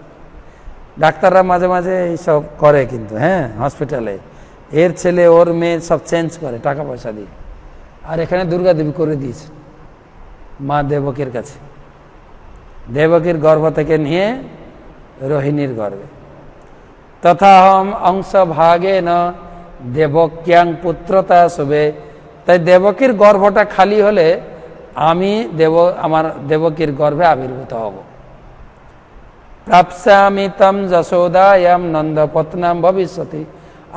ডাক্তাররা মাঝে মাঝে এইসব করে, কিন্তু হসপিটালে এর ছেলে ওর মেয়ে সব চেঞ্জ করে টাকা পয়সা দিয়ে, আর এখানে দুর্গা দেবী করে দিয়েছে মা দেবকীর কাছে। দেবকীর গর্ভ থেকে নিয়ে রোহিণীর গর্ভে। তথাহম অংশ ভাগে ন দেবক্যাং পুত্রতা শুভে, তাই দেবকীর গর্ভটা খালি হলে আমি আমার দেবকীর গর্ভে আবির্ভূত হব। প্রাপ্স্যামি তম যশোদায়াম নন্দপত্নাম ভবিষ্যতি,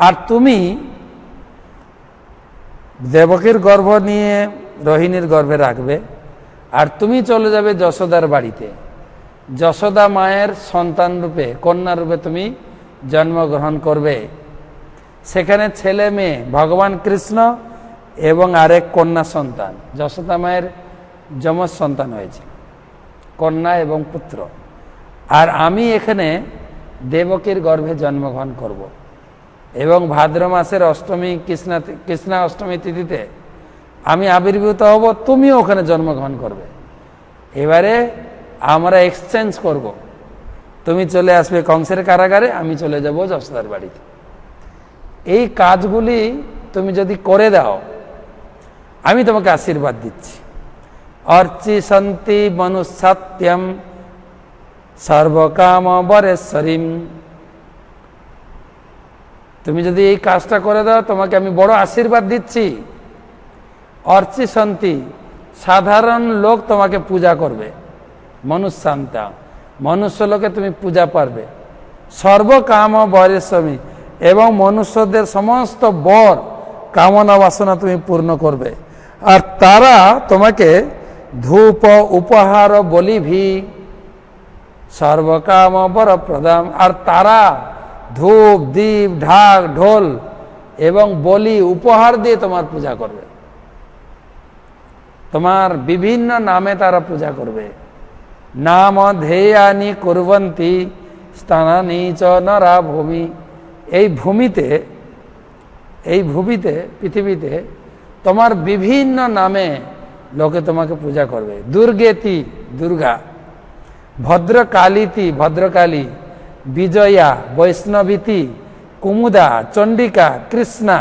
আর তুমি দেবকীর গর্ভ নিয়ে রোহিণীর গর্ভে রাখবে, আর তুমি চলে যাবে যশোদার বাড়িতে। যশোদা মায়ের সন্তান রূপে, কন্যা রূপে তুমি জন্মগ্রহণ করবে। সেখানে ছেলে মেয়ে ভগবান কৃষ্ণ এবং আরেক কন্যা সন্তান, যশোদা মায়ের যমজ সন্তান হয়েছিল, কন্যা এবং পুত্র। আর আমি এখানে দেবকীর গর্ভে জন্মগ্রহণ করব। এবং ভাদ্র মাসের অষ্টমী, কৃষ্ণা অষ্টমী তিথিতে আমি আবির্ভূত হব, তুমিও ওখানে জন্মগ্রহণ করবে। এবারে আমরা এক্সচেঞ্জ করব, তুমি চলে আসবে কংসের কারাগারে, আমি চলে যাব যশোদার বাড়িতে। এই কাজগুলি তুমি যদি করে দাও, আমি তোমাকে আশীর্বাদ দিচ্ছি। অর্চিসন্তি মনুষ্যত্যম সর্বকাম বরেশ্বরীম। তুমি যদি এই কাজটা করে দাও, তোমাকে আমি বড় আশীর্বাদ দিচ্ছি। অর্চিসন্তি, সাধারণ লোক তোমাকে পূজা করবে। মনুষ্যান্তা, মনুষ্য লোকে তুমি পূজা পারবে। সর্বকাম বরেশ্বরী, এবং মনুষ্যদের সমস্ত বর কামনা বাসনা তুমি পূর্ণ করবে। আর তারা তোমাকে ধূপ উপহার বলি ভি সর্বকাম বর প্রদান। আর তারা ধূপ দীপ ঢাক ঢোল এবং বলি উপহার দিয়ে তোমার পূজা করবে। তোমার বিভিন্ন নামে তারা পূজা করবে। নাম ধেয়ানি কুর্বন্তি স্থানানি চ নরা ভূমি। এই ভূমিতে পৃথিবীতে তোমার বিভিন্ন নামে লোকে তোমাকে পূজা করবে। দুর্গেতি, দুর্গা। ভদ্রকালীতি, ভদ্রকালী। বিজয়া, বৈষ্ণবীতি। কুমুদা, চণ্ডিকা, কৃষ্ণা,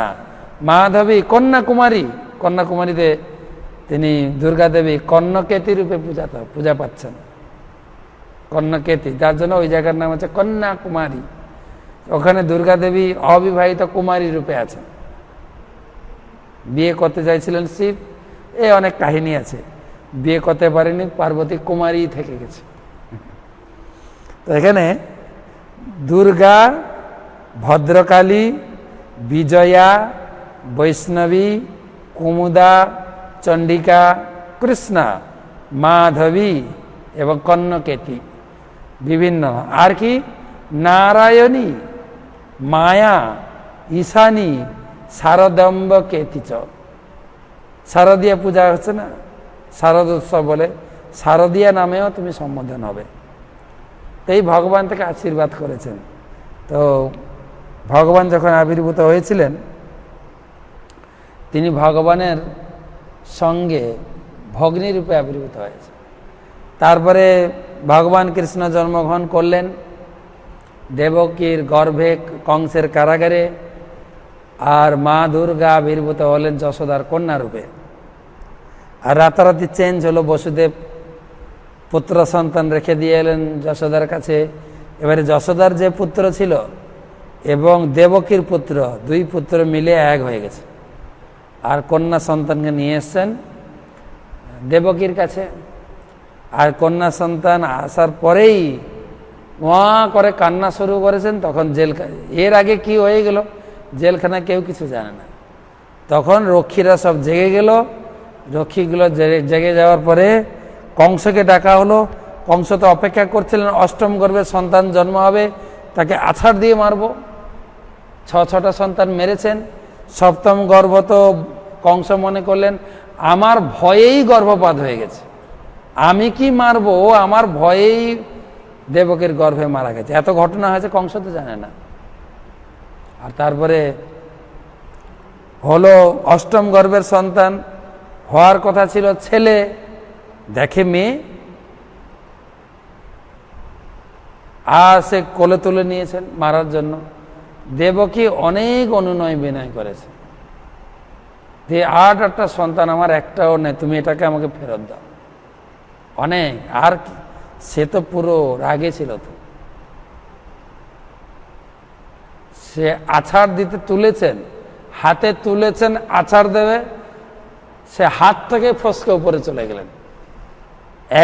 মাধবী, কন্যাকুমারী। কন্যাকুমারীতে তিনি দুর্গা দেবী কর্ণকেতী রূপে পূজা পাচ্ছেন। কর্ণকেতী, যার জন্য ওই জায়গার নাম হচ্ছে কন্যাকুমারী। ওখানে দুর্গা দেবী অবিবাহিত কুমারী রূপে আছেন। বিয়ে করতে চাইছিলেন শিব, অনেক কাহিনী আছে। বিয়ে করতে পারেনি, পার্বতী কুমারী থেকে গেছে। তো এখানে দুর্গা, ভদ্রকালী, বিজয়া, বৈষ্ণবী, কুমুদা, চণ্ডিকা, কৃষ্ণা, মাধবী এবং কর্ণকেতী বিভিন্ন। আর কি নারায়ণী, মায়া, ঈশানী, শারদম্ব কেতিচ। শারদীয়া পূজা হচ্ছে না, শারদ উৎসব বলে, শারদীয়া নামেও তুমি সম্বোধন হবে। এই ভগবান থেকে আশীর্বাদ করেছেন। তো ভগবান যখন আবির্ভূত হয়েছিলেন, তিনি ভগবানের সঙ্গে ভগ্নী রূপে আবির্ভূত হয়েছে। তারপরে ভগবান কৃষ্ণ জন্মগ্রহণ করলেন দেবকীর গর্ভে কংসের কারাগারে। আর মা দুর্গা আবির্ভূত হলেন যশোদার কন্যা রূপে। আর রাতারাতি চেঞ্জ হলো, বসুদেব পুত্র সন্তান রেখে দিয়ে এলেন যশোদার কাছে। এবারে যশোদার যে পুত্র ছিল এবং দেবকীর পুত্র, দুই পুত্র মিলে এক হয়ে গেছে। আর কন্যা সন্তানকে নিয়ে এসছেন দেবকীর কাছে। আর কন্যা সন্তান আসার পরেই করে কান্না শুরু করেছেন। তখন এর আগে কি হয়ে গেল জেলখানা কেউ কিছু জানে না। তখন রক্ষীরা সব জেগে গেল। রক্ষীগুলো জেগে যাওয়ার পরে কংসকে ডাকা হলো। কংস তো অপেক্ষা করছিলেন অষ্টম গর্ভে সন্তান জন্ম হবে, তাকে আছাড় দিয়ে মারব। ছটা সন্তান মেরেছেন। সপ্তম গর্ভ তো কংস মনে করলেন আমার ভয়েই গর্ভপাত হয়ে গেছে, আমি কি মারবো, আমার ভয়েই দেবকের গর্ভে মারা গেছে। এত ঘটনা হয়েছে কংস তো জানে না। আর তারপরে হলো অষ্টম গর্ভের সন্তান, হওয়ার কথা ছিল ছেলে, দেখে মেয়ে। আর সে কোলে তুলে নিয়েছেন মারার জন্য। দেবকী অনেক অনুনয় বিনয় করেছে যে 8টা সন্তান আমার, একটাও নেই, তুমি এটাকে আমাকে ফেরত দাও। অনেক। আর সে তো পুরো রাগে ছিল। তো সে আছাড় দিতে তুলেছেন, হাতে তুলেছেন আছাড় দেবে, সে হাত থেকে ফসকে উপরে চলে গেলেন।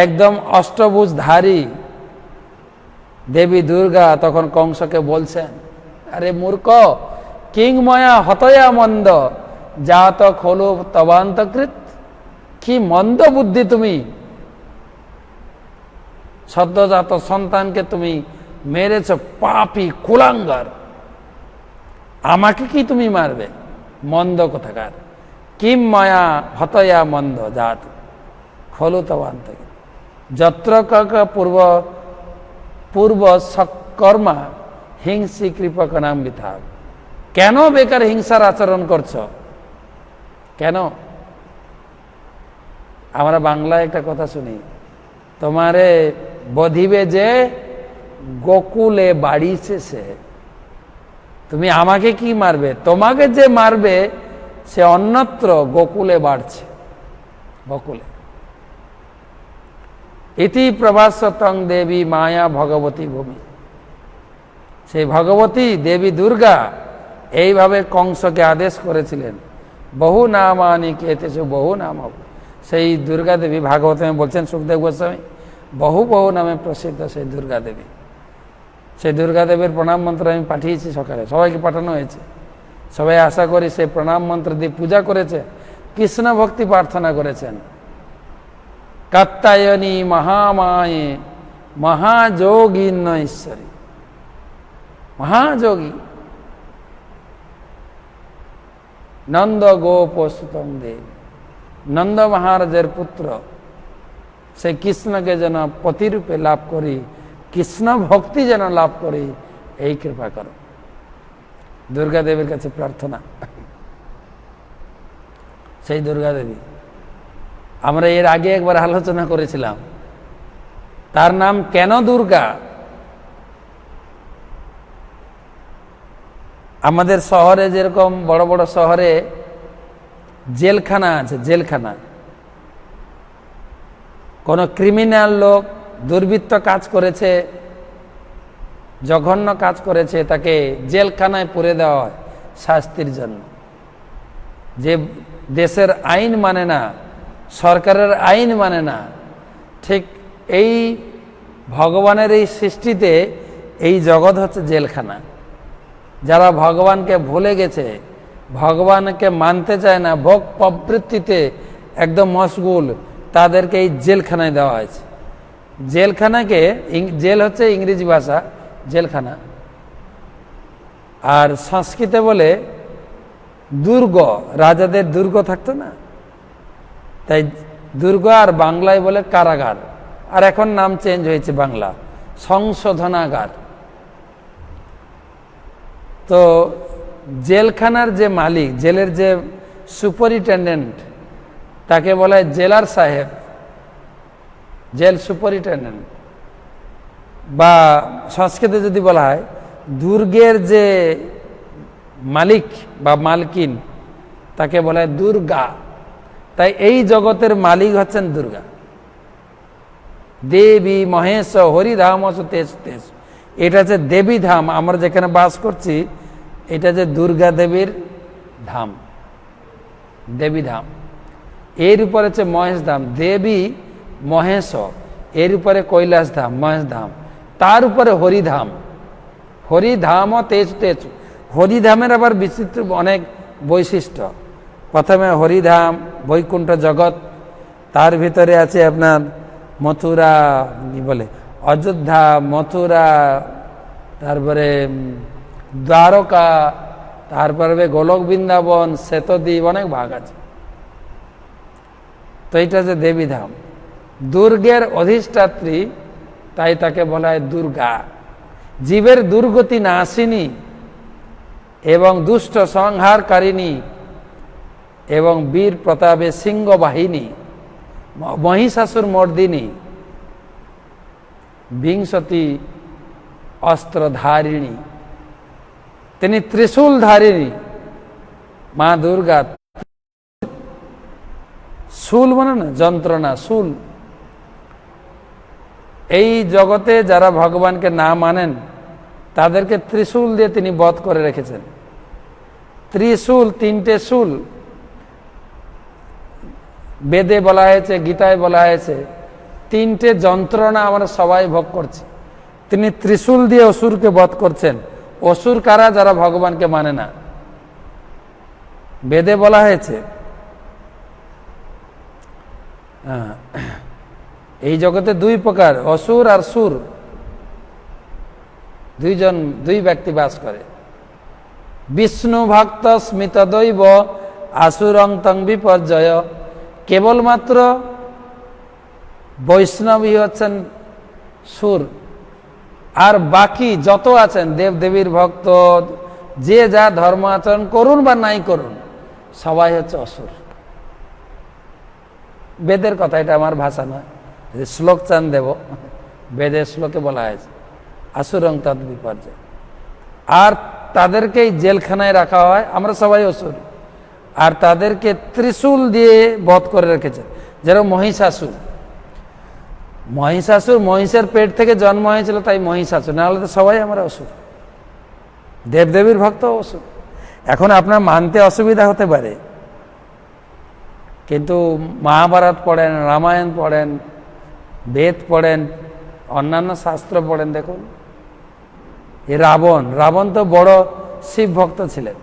একদম অষ্টভুজধারী দেবী দুর্গা তখন কংসকে বলছেন, আরে মূর্খ, কিংময়া হতয়া মন্দ জাত খোলো তবান্তকৃত। কি মন্দ বুদ্ধি তুমি, সদ্যজাত সন্তানকে তুমি মেরেছ, পাপী কুলাঙ্গার, আমাকে কি তুমি মারবে, মন্দ কোথাকার। কিম মায়া হতয়া মন্দ জাত খোলো তবান্তকৃত যত্র পূর্ব সকর্মা হিংসি কৃপক নাম বৃথা। কেন বেকার হিংসার আচরণ করছো, কেন? আমরা বাংলায় একটা কথা শুনি, তোমারে বধিবে যে গোকুলে বাড়িছে সে। তুমি আমাকে কি মারবে? তোমাকে যে মারবে সে অন্যত্র গোকুলে বাড়ছে, গোকুলে। ইতি প্রভাসতং দেবী মায়া ভগবতী ভূমি। সেই ভগবতী দেবী দুর্গা এইভাবে কংসকে আদেশ করেছিলেন, বহু নামানি কেতেছু বহু নাম। সেই দুর্গা দেবী ভাগবতে বলছেন সুখদেব গোস্বামী, বহু বহু নামে প্রসিদ্ধ সেই দুর্গা দেবী। সেই দুর্গা দেবীর প্রণাম মন্ত্র আমি পাঠিয়েছি সকালে, সবাইকে পাঠানো হয়েছে। সবাই আশা করি সেই প্রণাম মন্ত্র দিয়ে পূজা করেছে, কৃষ্ণ ভক্তি প্রার্থনা করেছেন। কাত্যায়নী মহামায়ে মহাযোগিন্য ঈশ্বরী, মহাযোগী নন্দ গোপসুতং দেবী। নন্দ মহারাজের পুত্র সেই কৃষ্ণকে যেন পতিরূপে লাভ করি, কৃষ্ণ ভক্তি যেন লাভ করি, এই কৃপা করো। দুর্গা দেবীর কাছে প্রার্থনা। সেই দুর্গা দেবী আমরা এর আগে একবার আলোচনা করেছিলাম, তার নাম কেন দুর্গা। আমাদের শহরে যেরকম বড় বড় শহরে জেলখানা আছে, জেলখানা, কোন ক্রিমিনাল লোক দুর্বৃত্ত কাজ করেছে, জঘন্য কাজ করেছে, তাকে জেলখানায় পুরে দেওয়া হয় শাস্তির জন্য। যে দেশের আইন মানে না, সরকারের আইন মানে না, ঠিক এই ভগবানের এই সৃষ্টিতে এই জগৎ হচ্ছে জেলখানা। যারা ভগবানকে ভুলে গেছে, ভগবানকে মানতে চায় না, ভোগ প্রবৃত্তিতে একদম মশগুল, তাদেরকে এই জেলখানায় দেওয়া হয়েছে। জেলখানাকে, জেল হচ্ছে ইংরেজি ভাষা জেলখানা, আর সংস্কৃতে বলে দুর্গ, রাজাদের দুর্গ থাকতো না, তাই দুর্গ, আর বাংলায় বলে কারাগার, আর এখন নাম চেঞ্জ হয়েছে বাংলা সংশোধনাগার। তো জেলখানার যে মালিক, জেলের যে সুপারিনটেন্ডেন্ট, তাকে বলা হয় জেলার সাহেব, জেল সুপারিনটেন্ডেন্ট। বা সংস্কৃতে যদি বলা হয় দুর্গের যে মালিক বা মালকিন, তাকে বলা হয় দুর্গা। তাই এই জগতের মালিক হচ্ছেন দুর্গা দেবী। মহেশ হরিধাম তেজ তেজ, এটা যে দেবী ধাম, আমরা যেখানে বাস করছি এটা যে দুর্গা দেবীর ধাম, দেবী ধাম। এর উপরে হচ্ছে মহেশ ধাম, দেবী মহেশ, এর উপরে কৈলাস ধাম, মহেশ ধাম, তার উপরে হরিধাম, হরিধাম তেজ তেজ। হরিধামের আবার বিচিত্র অনেক বৈশিষ্ট্য। প্রথমে হরিধাম বৈকুণ্ঠ জগৎ, তার ভিতরে আছে আপনার মথুরা, কি বলে অযোধ্যা, মথুরা, তারপরে দ্বারকা, তারপরে গোলক বৃন্দাবন, শ্বেতদ্বীপ, অনেক ভাগ আছে। তো এইটা যে দেবীধাম, দুর্গের অধিষ্ঠাত্রী, তাই তাকে বলা হয় দুর্গা। জীবের দুর্গতি নাশিনী এবং দুষ্ট সংহারকারিণী এবং বীর প্রতাপে সিংহ বাহিনী, মহিষাসুর মর্দিনী, বিংশতি অস্ত্রধারিণী, তিনি ত্রিশূল ধারিণী মা দুর্গা। শূল মানে না যন্ত্রণা, শূল। এই জগতে যারা ভগবানকে না মানেন তাদেরকে ত্রিশূল দিয়ে তিনি বধ করে রেখেছেন। ত্রিশূল, তিনটে শূল বেদে বলা হয়েছে, গীতায় বলা হয়েছে, তিনটে যন্ত্রণা আমরা সবাই ভোগ করছি। তিনি ত্রিশূল দিয়ে অসুরকে বধ করছেন। অসুর কারা? যারা ভগবানকে মানে না। বেদে বলা হয়েছে এই জগতে দুই প্রকার, অসুর আর সুর, দুই ব্যক্তি বাস করে। বিষ্ণু ভক্ত স্মিত দৈব আসুরং তং বিপর্যয়। কেবলমাত্র বৈষ্ণবী হচ্ছেন সুর, আর বাকি যত আছেন দেব দেবীর ভক্ত, যে যা ধর্ম আচরণ করুন বা নাই করুন, সবাই হচ্ছে অসুর। বেদের কথা, এটা আমার ভাষা নয়, শ্লোক চান দেব, বেদের শ্লোকে বলা হয়েছে আসুরং তৎ বিপর্যয়। আর তাদেরকেই জেলখানায় রাখা হয়, আমরা সবাই অসুর, আর তাদেরকে ত্রিশূল দিয়ে বধ করে রেখেছে। যেরকম মহিষাসুর, মহিষের পেট থেকে জন্ম হয়েছিল, তাই মহিষাসুর, নাহলে তো সবাই আমরা অসুর, দেবদেবীর ভক্ত অসুর। এখন আপনার মানতে অসুবিধা হতে পারে, কিন্তু মহাভারত পড়েন, রামায়ণ পড়েন, বেদ পড়েন, অন্যান্য শাস্ত্র পড়েন, দেখুন এই রাবণ তো বড় শিব ভক্ত ছিলেন,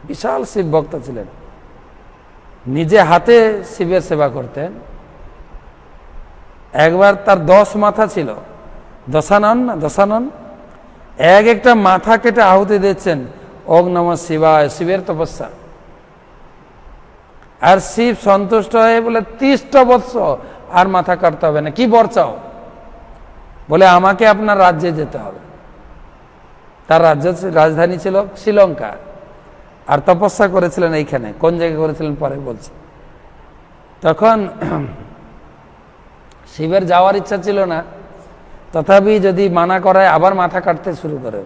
বিশাল শিব ভক্ত ছিলেন, নিজে হাতে শিবের সেবা করতেন। একবার তার 10 মাথা ছিল, দশানন, একটা মাথা কেটে আহুতি দিচ্ছেন, ওং নমঃ শিবায়, শিবের তপস্যা। আর শিব সন্তুষ্ট হয়ে বলে 30টা বৎসর আর মাথা কাটতে হবে না, কি বর চাও? বলে আমাকে আপনার রাজ্যে যেতে হবে। তার রাজধানী ছিল শ্রীলঙ্কা, আর তপস্যা করেছিলেন এইখানে। কোন জায়গায় করেছিলেন পরে বলছি। তখন শিবের যাওয়ার ইচ্ছা ছিল না, তথাপি যদি মানা করায় আবার মাথা কাটতে শুরু করে।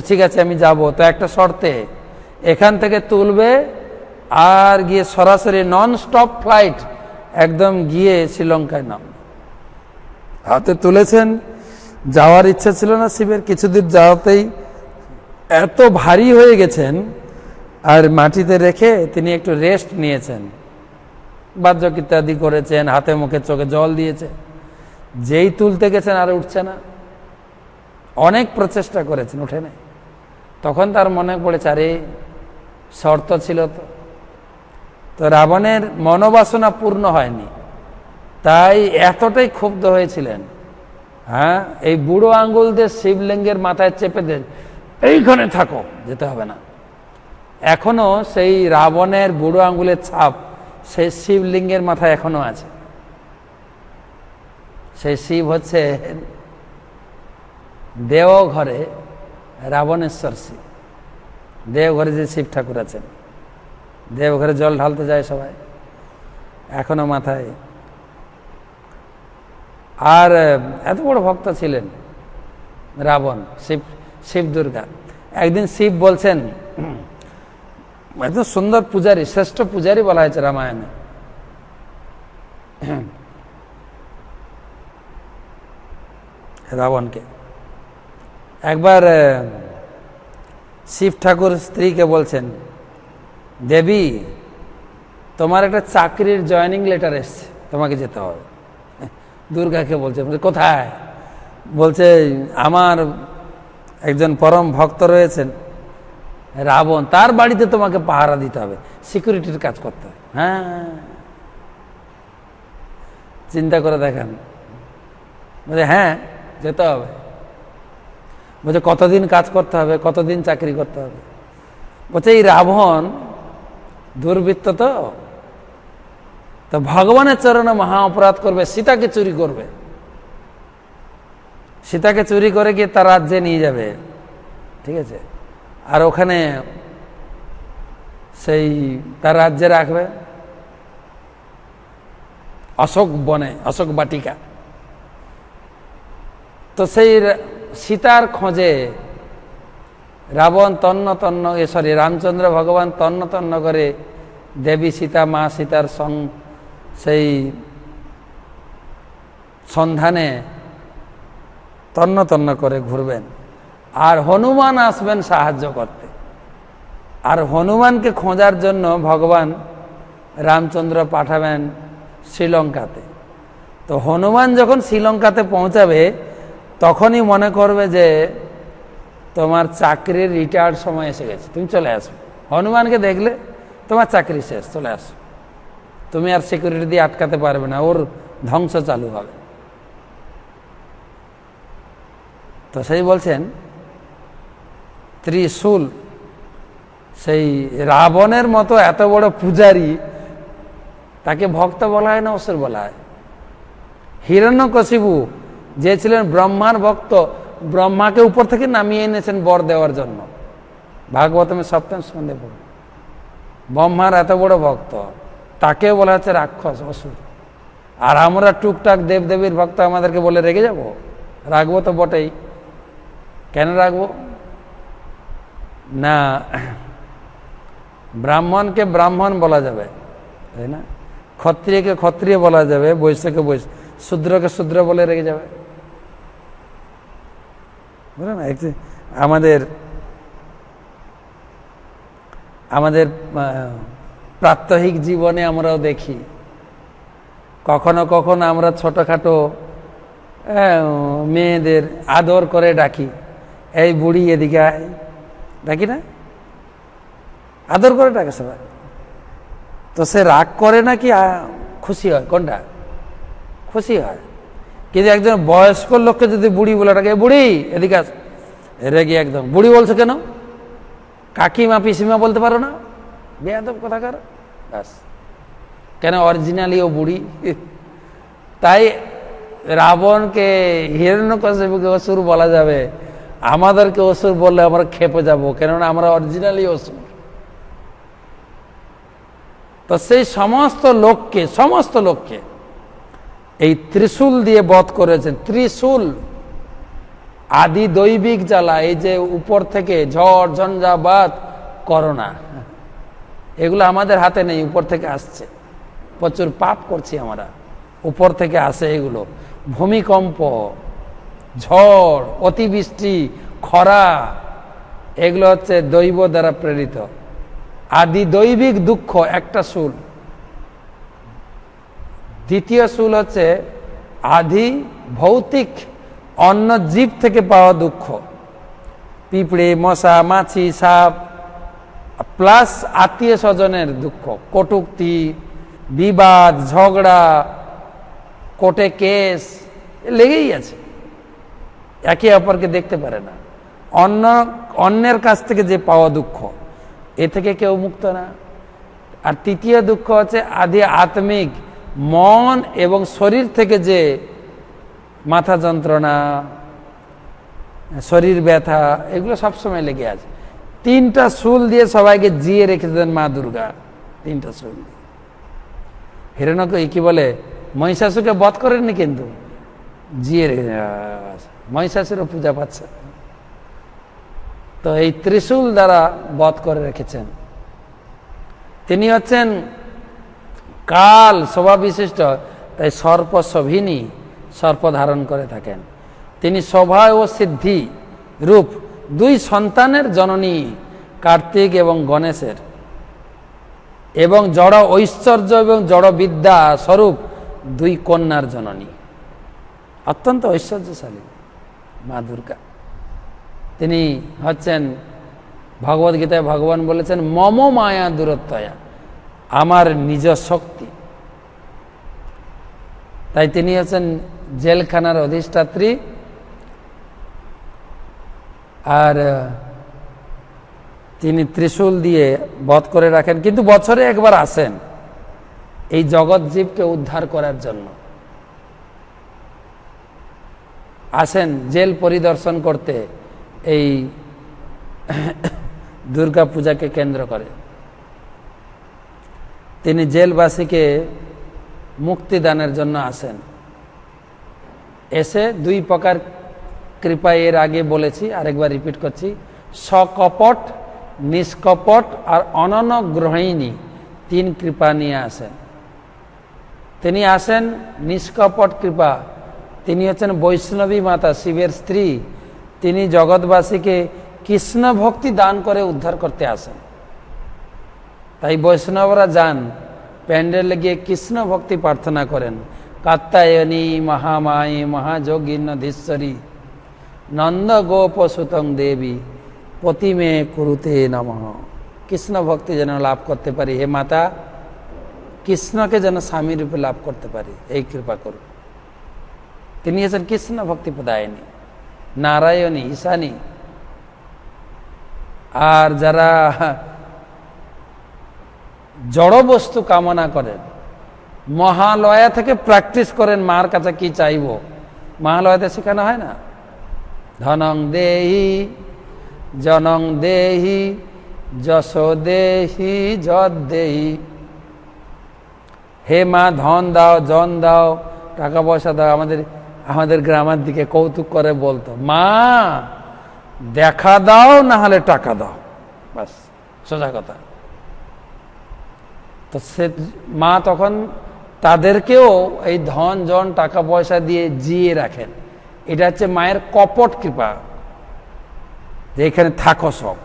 ঠিক আছে আমি যাব, তো একটা শর্তে, এখান থেকে তুলবে আর গিয়ে সরাসরি নন স্টপ ফ্লাইট একদম গিয়ে শ্রীলঙ্কায় নাম। হাতে তুলেছেন, যাওয়ার ইচ্ছা ছিল না শিবের, কিছুদিন যাওয়াতেই এত ভারী হয়ে গেছেন, আর মাটিতে রেখে তিনি একটু রেস্ট নিয়েছেন, বাহ্যক ইত্যাদি করেছেন, হাতে মুখে চোখে জল দিয়েছে। যেই তুলতে গেছেন আর উঠছে না, অনেক প্রচেষ্টা করেছেন, উঠে নেই। তখন তার মনে পড়েছে, আরে শর্ত ছিল তো রাবণের মনোবাসনা পূর্ণ হয়নি, তাই এতটাই ক্ষুব্ধ হয়েছিলেন। হ্যাঁ, এই বুড়ো আঙ্গুল দিয়ে শিবলিঙ্গের মাথায় চেপে দেন, এইখানে থাকো, যেতে হবে না। এখনো সেই রাবণের বুড়ো আঙ্গুলের ছাপ সেই শিবলিঙ্গের মাথায় এখনো আছে। সেই শিব হচ্ছে দেওঘরে রাবণেশ্বর শিব, দেওঘরে যে শিব ঠাকুর আছেন, দেওঘরে জল ঢালতে যায় সবাই, এখনো মাথায়। আর এত বড় ভক্ত ছিলেন রাবণ, শিব দুর্গা। একদিন শিব বলছেন, এত সুন্দর পূজারী, শ্রেষ্ঠ পূজারী বলা হয়েছে রামায়ণে, রাবণকে। একবার শিব ঠাকুর স্ত্রীকে বলছেন, দেবী তোমার একটা চাকরির জয়েনিং লেটার এসছে, তোমাকে যেতে হবে। দুর্গাকে বলছে, কোথায়? বলছে আমার একজন পরম ভক্ত রয়েছেন রাবণ, তার বাড়িতে তোমাকে পাহারা দিতে হবে, সিকিউরিটির কাজ করতে হবে। হ্যাঁ, চিন্তা করে দেখেন। বলছে হ্যাঁ যেতে হবে। বলছে কতদিন কাজ করতে হবে, কতদিন চাকরি করতে হবে? বলছে এই রাবণ দুর্বৃত্ত, তো ভগবানের চরণে মহা অপরাধ করবে, সীতাকে চুরি করবে, সীতাকে চুরি করে গিয়ে তার রাজ্যে নিয়ে যাবে, ঠিক আছে, আর ওখানে সেই তার রাজ্যে রাখবে অশোক বনে, অশোক বাটিকা। তো সেই সীতার খোঁজে রাবণ রামচন্দ্র ভগবান তন্ন তন্ন করে দেবী সীতা, মা সীতার সেই সন্ধানে তন্ন তন্ন করে ঘুরবেন, আর হনুমান আসবেন সাহায্য করতে। আর হনুমানকে খোঁজার জন্য ভগবান রামচন্দ্র পাঠাবেন শ্রীলঙ্কাতে। তো হনুমান যখন শ্রীলঙ্কাতে পৌঁছাবে, তখনই মনে করবে যে তোমার চাকরির রিটায়ার্ড সময় এসে গেছে, তুমি চলে আসবে। হনুমানকে দেখলে তোমার চাকরি শেষ, চলে আসো, তুমি আর সিকিউরিটি দিয়ে আটকাতে পারবে না, ওর ধ্বংস চালু হবে। তো সেই বলছেন ত্রিশূল, সেই রাবণের মতো এত বড় পূজারী, তাকে ভক্ত বলা হয় না অসুর বলা হয়? হিরণ্যকশিপু যে ছিলেন ব্রহ্মার ভক্ত, ব্রহ্মাকে উপর থেকে নামিয়ে এনেছেন বর দেওয়ার জন্য, ভাগবতমে সপ্তম স্কন্ধে পড়ে। ব্রহ্মার এত বড় ভক্ত, তাকে বলা হচ্ছে রাক্ষস, অসুর। আর আমরা টুকটাক দেবদেবীর ভক্ত আমাদেরকে বলে রেগে যাব? রাখবো তো বটেই। কেন রাখবো? না ব্রাহ্মণকে ব্রাহ্মণ বলা যাবে, তাই না? ক্ষত্রিয়কে ক্ষত্রিয় বলা যাবে, বৈশ্যকে বৈশ্য, শূদ্রকে শূদ্র বলে রেখে যাবে, বুঝলেন না? আমাদের আমাদের প্রাত্যহিক জীবনে আমরাও দেখি, কখনো কখনো আমরা ছোটখাটো মেয়েদের আদর করে ডাকি, এই বুড়ি এদিকে আয়, ডাকি না? আদর করে ডাকে সবাই। তো সে রাগ করে নাকি খুশি হয়? কোনটা? খুশি হয়। কিন্তু একজন বয়স্ক লোককে যদি বুড়ি বলে ডাকে, বুড়ি এদিকে আস, রেগে একদম, বুড়ি বলছে কেন? কাকিমা পিসিমা বলতে পারো না? বেয়াদব কথাকার, ব্যাস। কেন? অরিজিনালি ও বুড়ি। তাই রাবণকে হিরণ্যকশিপুকে অসুর বলা যাবে, আমাদেরকে অসুর বললে আমরা খেপে যাব, কেননা আমরা অরিজিনালি অসুর। তো সেই সমস্ত লোককে এই ত্রিশূল দিয়ে বধ করেছেন। ত্রিশূল আদি দৈবিক জ্বালা, এই যে উপর থেকে ঝড় ঝঞ্ঝাবাত করোনা, এগুলো আমাদের হাতে নেই, উপর থেকে আসছে। প্রচুর পাপ করছি আমরা, উপর থেকে আসে এগুলো। ভূমিকম্প, ঝড়, অতিবৃষ্টি, খরা, এগুলো হচ্ছে দৈব দ্বারা প্রেরিত আদি দৈবিক দুঃখ। একটা শুল। দ্বিতীয় শুল হচ্ছে আদি ভৌতিক অন্য জীব থেকে পাওয়া দুঃখ, পিঁপড়ে, মশা, মাছি, সাপ, প্লাস আত্মীয় স্বজনের দুঃখ, কটূক্তি, বিবাদ, ঝগড়া, কোর্টে কেস লেগেই আছে, একে অপরকে দেখতে পারে না। অন্যের কাছ থেকে যে পাওয়া দুঃখ, এ থেকে কেউ মুক্ত না। আর তৃতীয় দুঃখ হচ্ছে আদি আত্মিক, মন এবং শরীর থেকে যে মাথা যন্ত্রণা, শরীর ব্যথা, এগুলো সবসময় লেগে আছে। তিনটা শুল দিয়ে সবাইকে জিয়ে রেখেছেন মা দুর্গা, তিনটা শুল দিয়ে। হিরণ্যকে কি বলে, মহিষাসুরকে বধ করেননি, কিন্তু জিয়ে রেখেছেন, মহিষাসুরও পূজা পাচ্ছে। তো এই ত্রিশূল দ্বারা বধ করে রেখেছেন। তিনি হচ্ছেন কাল শোভা বিশিষ্ট, তাই সর্প শোভিনী, সর্প ধারণ করে থাকেন। তিনি শোভা ও সিদ্ধি রূপ দুই সন্তানের জননী, কার্তিক এবং গণেশের, এবং জড় ঐশ্বর্য এবং জড় বিদ্যা স্বরূপ দুই কন্যার জননী। অত্যন্ত ঐশ্বর্যশালী মা দুর্গা। তিনি হচ্ছেন, ভগবদ গীতায় ভগবান বলেছেন, মম মায়া দূরত্বয়া, আমার নিজ শক্তি। তাই তিনি হচ্ছেন জেলখানার অধিষ্ঠাত্রী। আর তিনি ত্রিশূল দিয়ে বধ করে রাখেন, কিন্তু বছরে একবার আসেন এই জগৎ জীবকে উদ্ধার করার জন্য। আসেন জেল পরিদর্শন করতে, এই দুর্গা পূজাকে কেন্দ্র করে। তিনি জেলবাসীকে মুক্তিদানের জন্য আসেন। এসে দুই প্রকার কৃপা এর আগে বলেছি, আরেকবার রিপিট করছি, সকপট, নিষ্কপট আর অননুগ্রহিণী, তিন কৃপা নিয়ে আসেন। তিনি আসেন নিষ্কপট কৃপা। তিনি হচ্ছেন বৈষ্ণবী মাতা, শিবের স্ত্রী। তিনি জগৎবাসীকে কৃষ্ণ ভক্তি দান করে উদ্ধার করতে আসেন। তাই বৈষ্ণবরা যান প্যান্ডেলে গিয়ে কৃষ্ণ ভক্তি প্রার্থনা করেন। কাত্যায়নী মহামায়ী মহাযোগিন্নধীশ্বরী নন্দ গোপ সুতং দেবী পতিমে কুরুতে নমঃ। কৃষ্ণ ভক্তি যেন লাভ করতে পারি, হে মাতা, কৃষ্ণকে যেন স্বামী রূপে লাভ করতে পারি, এই কৃপা করুন। তিনি হচ্ছেন কৃষ্ণ ভক্তি প্রদায়িনী, নারায়ণী, ঈশানী। আর যারা জড় বস্তু কামনা করেন, মহালয়া থেকে প্র্যাকটিস করেন মার কাছে কি চাইব, মহালয়াতে শেখানো হয় না, ধনং দেহি জনং দেহি যশ দেহি যদ দেহি। হে মা, ধন দাও, জন দাও, টাকা পয়সা দাও। আমাদের গ্রামের দিকে কৌতুক করে বলতো, মা দেখা দাও না হলে টাকা দাও। বাস সোজা কথা। তো সে মা তখন তাদেরকেও এই ধন জন টাকা পয়সা দিয়ে জিয়ে রাখেন। এটা হচ্ছে মায়ের কপট কৃপা, যে এখানে থাকো সব,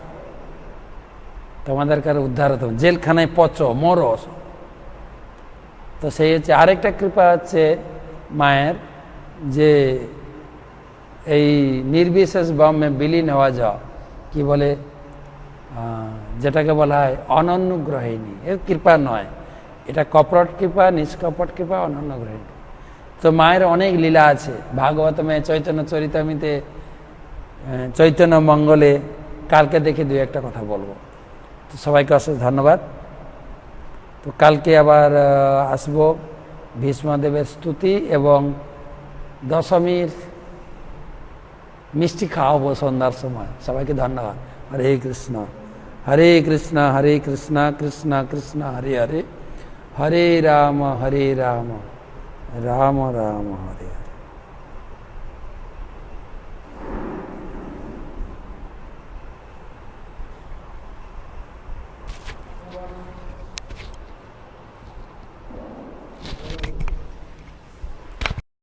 তোমাদের কারো উদ্ধার হতো, জেলখানায় পচো মরো। তো সেই হচ্ছে আরেকটা কৃপা হচ্ছে মায়ের, যে এই নির্বিশেষ ব্রহ্মে বিলীন হওয়া যাওয়া, কি বলে, যেটাকে বলা হয় অনন্যগ্রহিণী। এর কৃপা নয়, এটা কপট কৃপা, নিষ্কপট কৃপা, অনন্যগ্রহিণী। তো মায়ের অনেক লীলা আছে ভাগবতমে, চৈতন্য চরিতামিতে, চৈতন্য মঙ্গলে। কালকে দেখে দুই একটা কথা বলবো। তো সবাইকে অশেষ ধন্যবাদ। তো কালকে আবার আসবো ভীষ্মদেবের স্তুতি এবং দশমীর মিষ্টি খাওয়াবো সন্ধ্যার সময়। সবাইকে ধন্যবাদ। হরে কৃষ্ণ হরে কৃষ্ণ হরে কৃষ্ণ কৃষ্ণ কৃষ্ণ হরে হরে, হরে রাম রাম রাম হরে হরে।